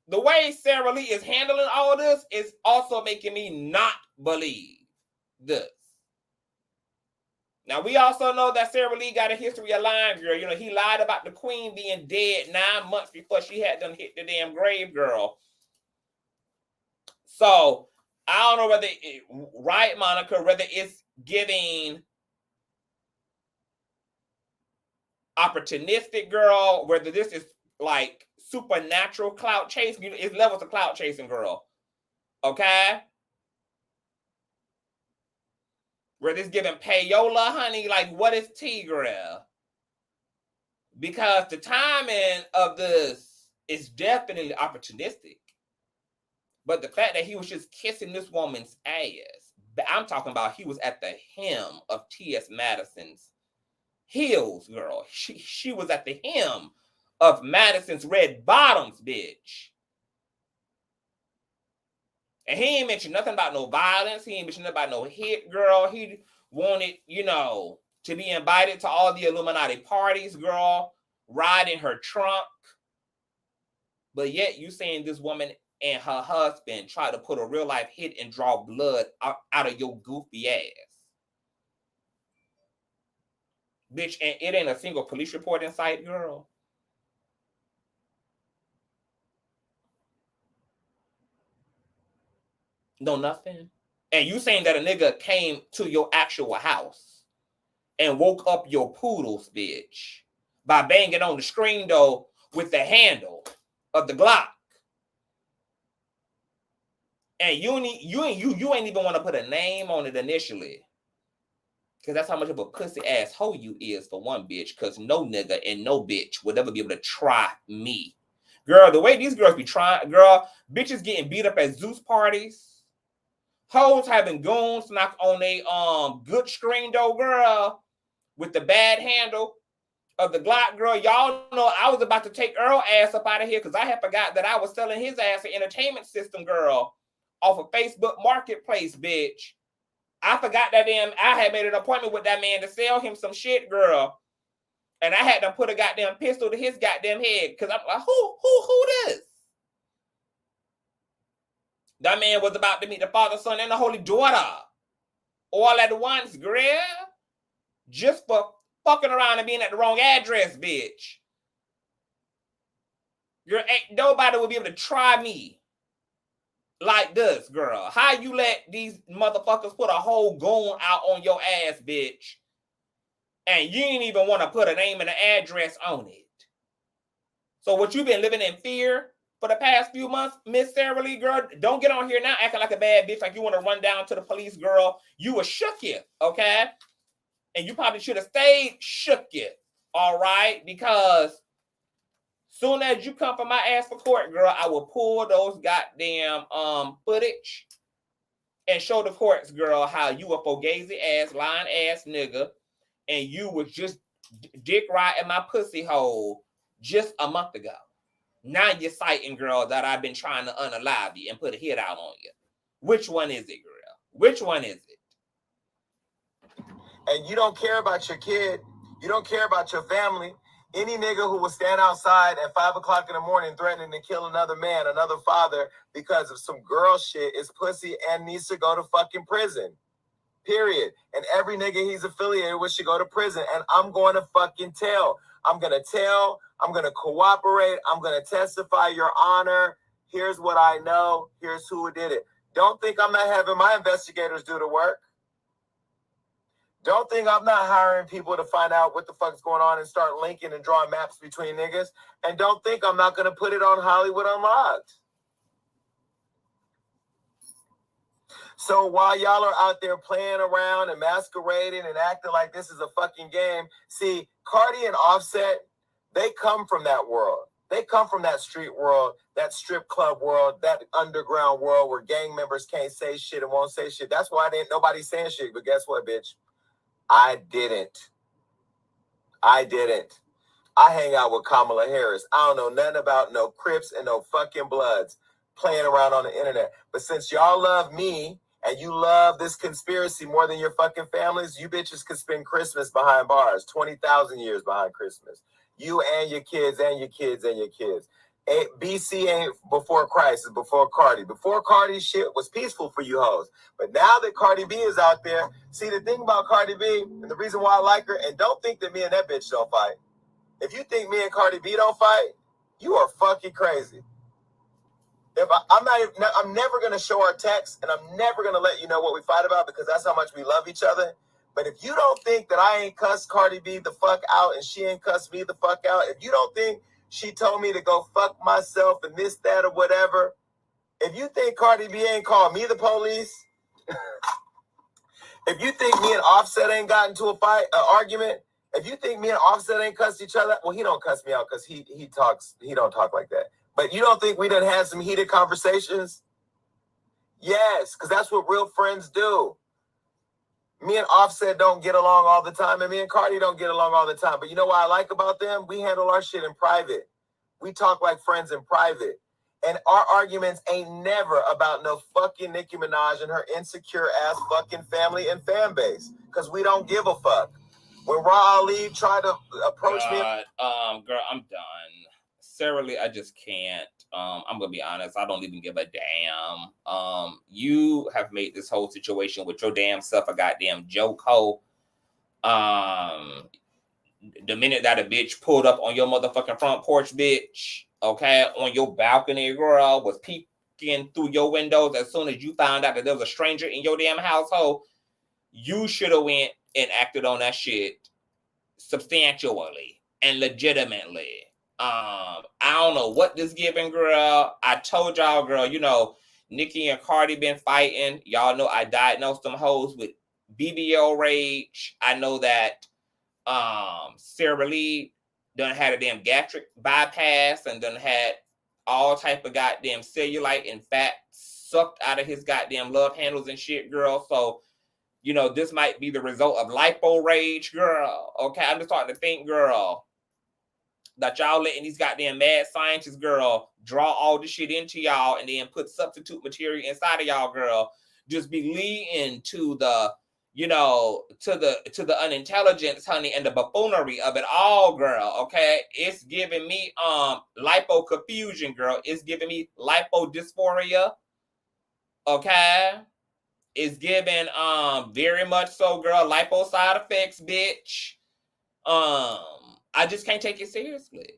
the way Sarah Lee is handling all this is also making me not believe this. Now, we also know that Sarah Lee got a history of lying, girl. You know, he lied about the queen being dead 9 months before she had done hit the damn grave, girl. So, I don't know whether right, Monica, whether it's giving opportunistic, girl, whether this is like supernatural clout chasing. It's levels of clout chasing, girl. Okay? Whether it's giving payola, honey, like what is tea, girl? Because the timing of this is definitely opportunistic. But the fact that he was just kissing this woman's ass, I'm talking about he was at the hem of T.S. Madison's heels, girl. She was at the hem of Madison's red bottoms, bitch. And he ain't mentioned nothing about no violence. He ain't mentioned nothing about no hit, girl. He wanted, to be invited to all the Illuminati parties, girl, ride in her trunk. But yet you saying this woman and her husband tried to put a real life hit and draw blood out of your goofy ass. Bitch, and it ain't a single police report in sight, girl. No, nothing. And you saying that a nigga came to your actual house and woke up your poodles, bitch, by banging on the screen door with the handle of the Glock. And you ain't even want to put a name on it initially. Because that's how much of a pussy ass hoe you is, for one, bitch. Because no nigga and no bitch would ever be able to try me. Girl, the way these girls be trying, girl, bitches getting beat up at Zeus parties. Hoes having goons knock on a good screen door, girl, with the bad handle of the Glock, girl. Y'all know I was about to take Earl ass up out of here because I had forgot that I was selling his ass an entertainment system, girl, off of Facebook Marketplace, bitch. I forgot that I had made an appointment with that man to sell him some shit, girl. And I had to put a goddamn pistol to his goddamn head because I'm like, who this? That man was about to meet the Father, Son, and the Holy Daughter. All at once, girl. Just for fucking around and being at the wrong address, bitch. Ain't nobody will be able to try me like this, girl. How you let these motherfuckers put a whole goon out on your ass, bitch, and you ain't even want to put a name and an address on it? So what, you been living in fear for the past few months, Miss Sarah Lee, girl? Don't get on here now acting like a bad bitch, like you want to run down to the police, girl. You was shook it, okay? And you probably should have stayed shook it, all right? Because soon as you come for my ass for court, girl, I will pull those goddamn footage and show the courts, girl, how you a fugazi ass, lying ass nigga, and you was just dick right in my pussy hole just a month ago. Now you're citing, girl, that I've been trying to unalive you and put a hit out on you. Which one is it, girl? Which one is it? And you don't care about your kid. You don't care about your family. Any nigga who will stand outside at 5 o'clock in the morning threatening to kill another man, another father, because of some girl shit is pussy and needs to go to fucking prison. Period. And every nigga he's affiliated with should go to prison. And I'm going to fucking tell. I'm going to tell. I'm going to cooperate. I'm going to testify, Your Honor. Here's what I know. Here's who did it. Don't think I'm not having my investigators do the work. Don't think I'm not hiring people to find out what the fuck's going on and start linking and drawing maps between niggas. And don't think I'm not going to put it on Hollywood Unlocked. So while y'all are out there playing around and masquerading and acting like this is a fucking game, see, Cardi and Offset, they come from that world. They come from that street world, that strip club world, that underground world where gang members can't say shit and won't say shit. That's why nobody saying shit. But guess what, bitch? I didn't. I hang out with Kamala Harris. I don't know nothing about no Crips and no fucking Bloods playing around on the internet. But since y'all love me and you love this conspiracy more than your fucking families, you bitches could spend Christmas behind bars, 20,000 years behind Christmas. You and your kids and your kids and your kids. BC ain't before Christ, it's before Cardi. Before Cardi, shit was peaceful for you hoes. But now that Cardi B is out there, see, the thing about Cardi B, and the reason why I like her, and don't think that me and that bitch don't fight. If you think me and Cardi B don't fight, you are fucking crazy. I'm never gonna show our text, and I'm never gonna let you know what we fight about because that's how much we love each other. But if you don't think that I ain't cussed Cardi B the fuck out and she ain't cussed me the fuck out, if you don't think she told me to go fuck myself and this, that, or whatever, if you think Cardi B ain't called me the police, if you think me and Offset ain't gotten into an argument, if you think me and Offset ain't cussed each other, well, he don't cuss me out because he don't talk like that. But you don't think we done had some heated conversations? Yes, because that's what real friends do. Me and Offset don't get along all the time, and me and Cardi don't get along all the time. But you know what I like about them? We handle our shit in private. We talk like friends in private. And our arguments ain't never about no fucking Nicki Minaj and her insecure ass fucking family and fan base. Because we don't give a fuck. When Raw Ali tried to approach me... Girl, I'm done. Sarah Lee, I just can't. I'm gonna be honest, I don't even give a damn. You have made this whole situation with your damn self a goddamn joke hole. The minute that a bitch pulled up on your motherfucking front porch, bitch, okay, on your balcony, girl, was peeking through your windows as soon as you found out that there was a stranger in your damn household, you should have went and acted on that shit substantially and legitimately. I don't know what this giving, girl. I told y'all, girl, you know, Nicki and Cardi been fighting. Y'all know I diagnosed them hoes with BBL rage. I know that Sarah Lee done had a damn gastric bypass and done had all type of goddamn cellulite and fat sucked out of his goddamn love handles and shit, girl. So, you know, this might be the result of lipo rage, girl. Okay, I'm just starting to think, girl, that y'all letting these goddamn mad scientists, girl, draw all this shit into y'all and then put substitute material inside of y'all, girl. Just be leading to the, you know, to the unintelligence, honey, and the buffoonery of it all, girl. Okay, it's giving me lipo confusion, girl. It's giving me lipo dysphoria. Okay, it's giving very much so, girl, lipo side effects, bitch. I just can't take it seriously.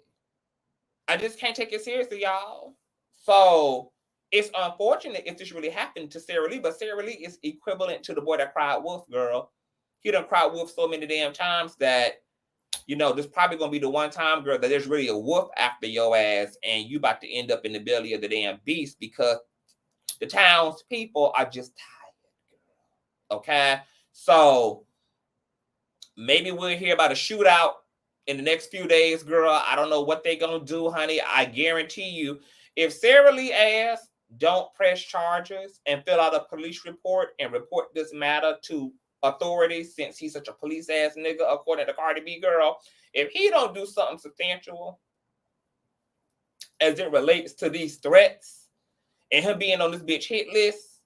I just can't take it seriously, y'all. So it's unfortunate if this really happened to Sarah Lee, but Sarah Lee is equivalent to the boy that cried wolf, girl. He done cried wolf so many damn times that, you know, this probably gonna be the one time, girl, that there's really a wolf after your ass and you about to end up in the belly of the damn beast because the townspeople are just tired, girl. Okay? So maybe we'll hear about a shootout in the next few days, girl. I don't know what they gonna do, honey. I guarantee you, if Sarah Lee asks, don't press charges and fill out a police report and report this matter to authorities since he's such a police ass nigga, according to Cardi B, girl. If he don't do something substantial as it relates to these threats and him being on this bitch hit list,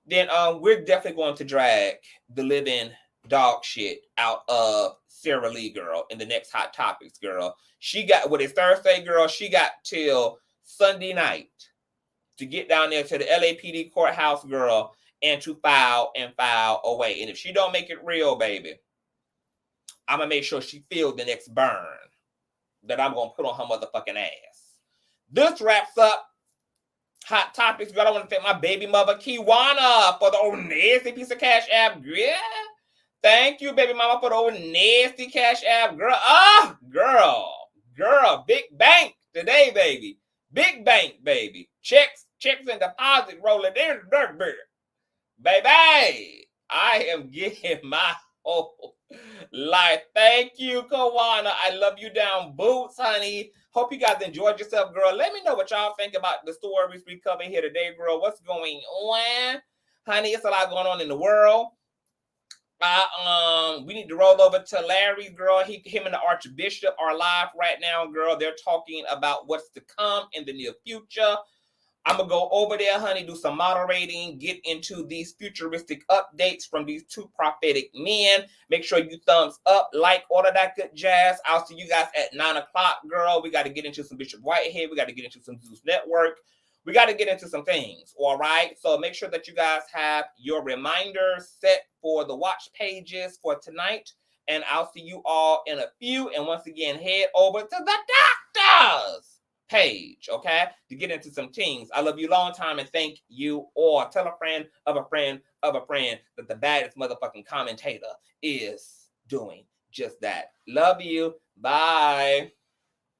then we're definitely going to drag the living dog shit out of Sarah Lee, girl, in the next Hot Topics, girl. She got, what is Thursday, girl? She got till Sunday night to get down there to the LAPD courthouse, girl, and to file away. And if she don't make it real, baby, I'm going to make sure she feels the next burn that I'm going to put on her motherfucking ass. This wraps up Hot Topics, girl. I want to thank my baby mother, Kiwana, for the old nasty piece of cash app, girl. Thank you, baby mama, for the old nasty cash app, girl. Ah, girl, big bank today, baby. Big bank, baby. Checks and deposits rolling in the dirt, baby. I am getting my whole life. Thank you, Kawana. I love you down boots, honey. Hope you guys enjoyed yourself, girl. Let me know what y'all think about the stories we cover here today, girl. What's going on? Honey, it's a lot going on in the world. We need to roll over to Larry, girl. Him and the Archbishop are live right now, girl. They're talking about what's to come in the near future. I'm going to go over there, honey, do some moderating, get into these futuristic updates from these two prophetic men. Make sure you thumbs up, like, all of that good jazz. I'll see you guys at 9 o'clock, girl. We got to get into some Bishop Whitehead. We got to get into some Zeus Network. We got to get into some things, all right? So make sure that you guys have your reminders set for the watch pages for tonight. And I'll see you all in a few. And once again, head over to the doctors page, okay, to get into some things. I love you long time and thank you all. Tell a friend of a friend of a friend that the baddest motherfucking commentator is doing just that. Love you. Bye.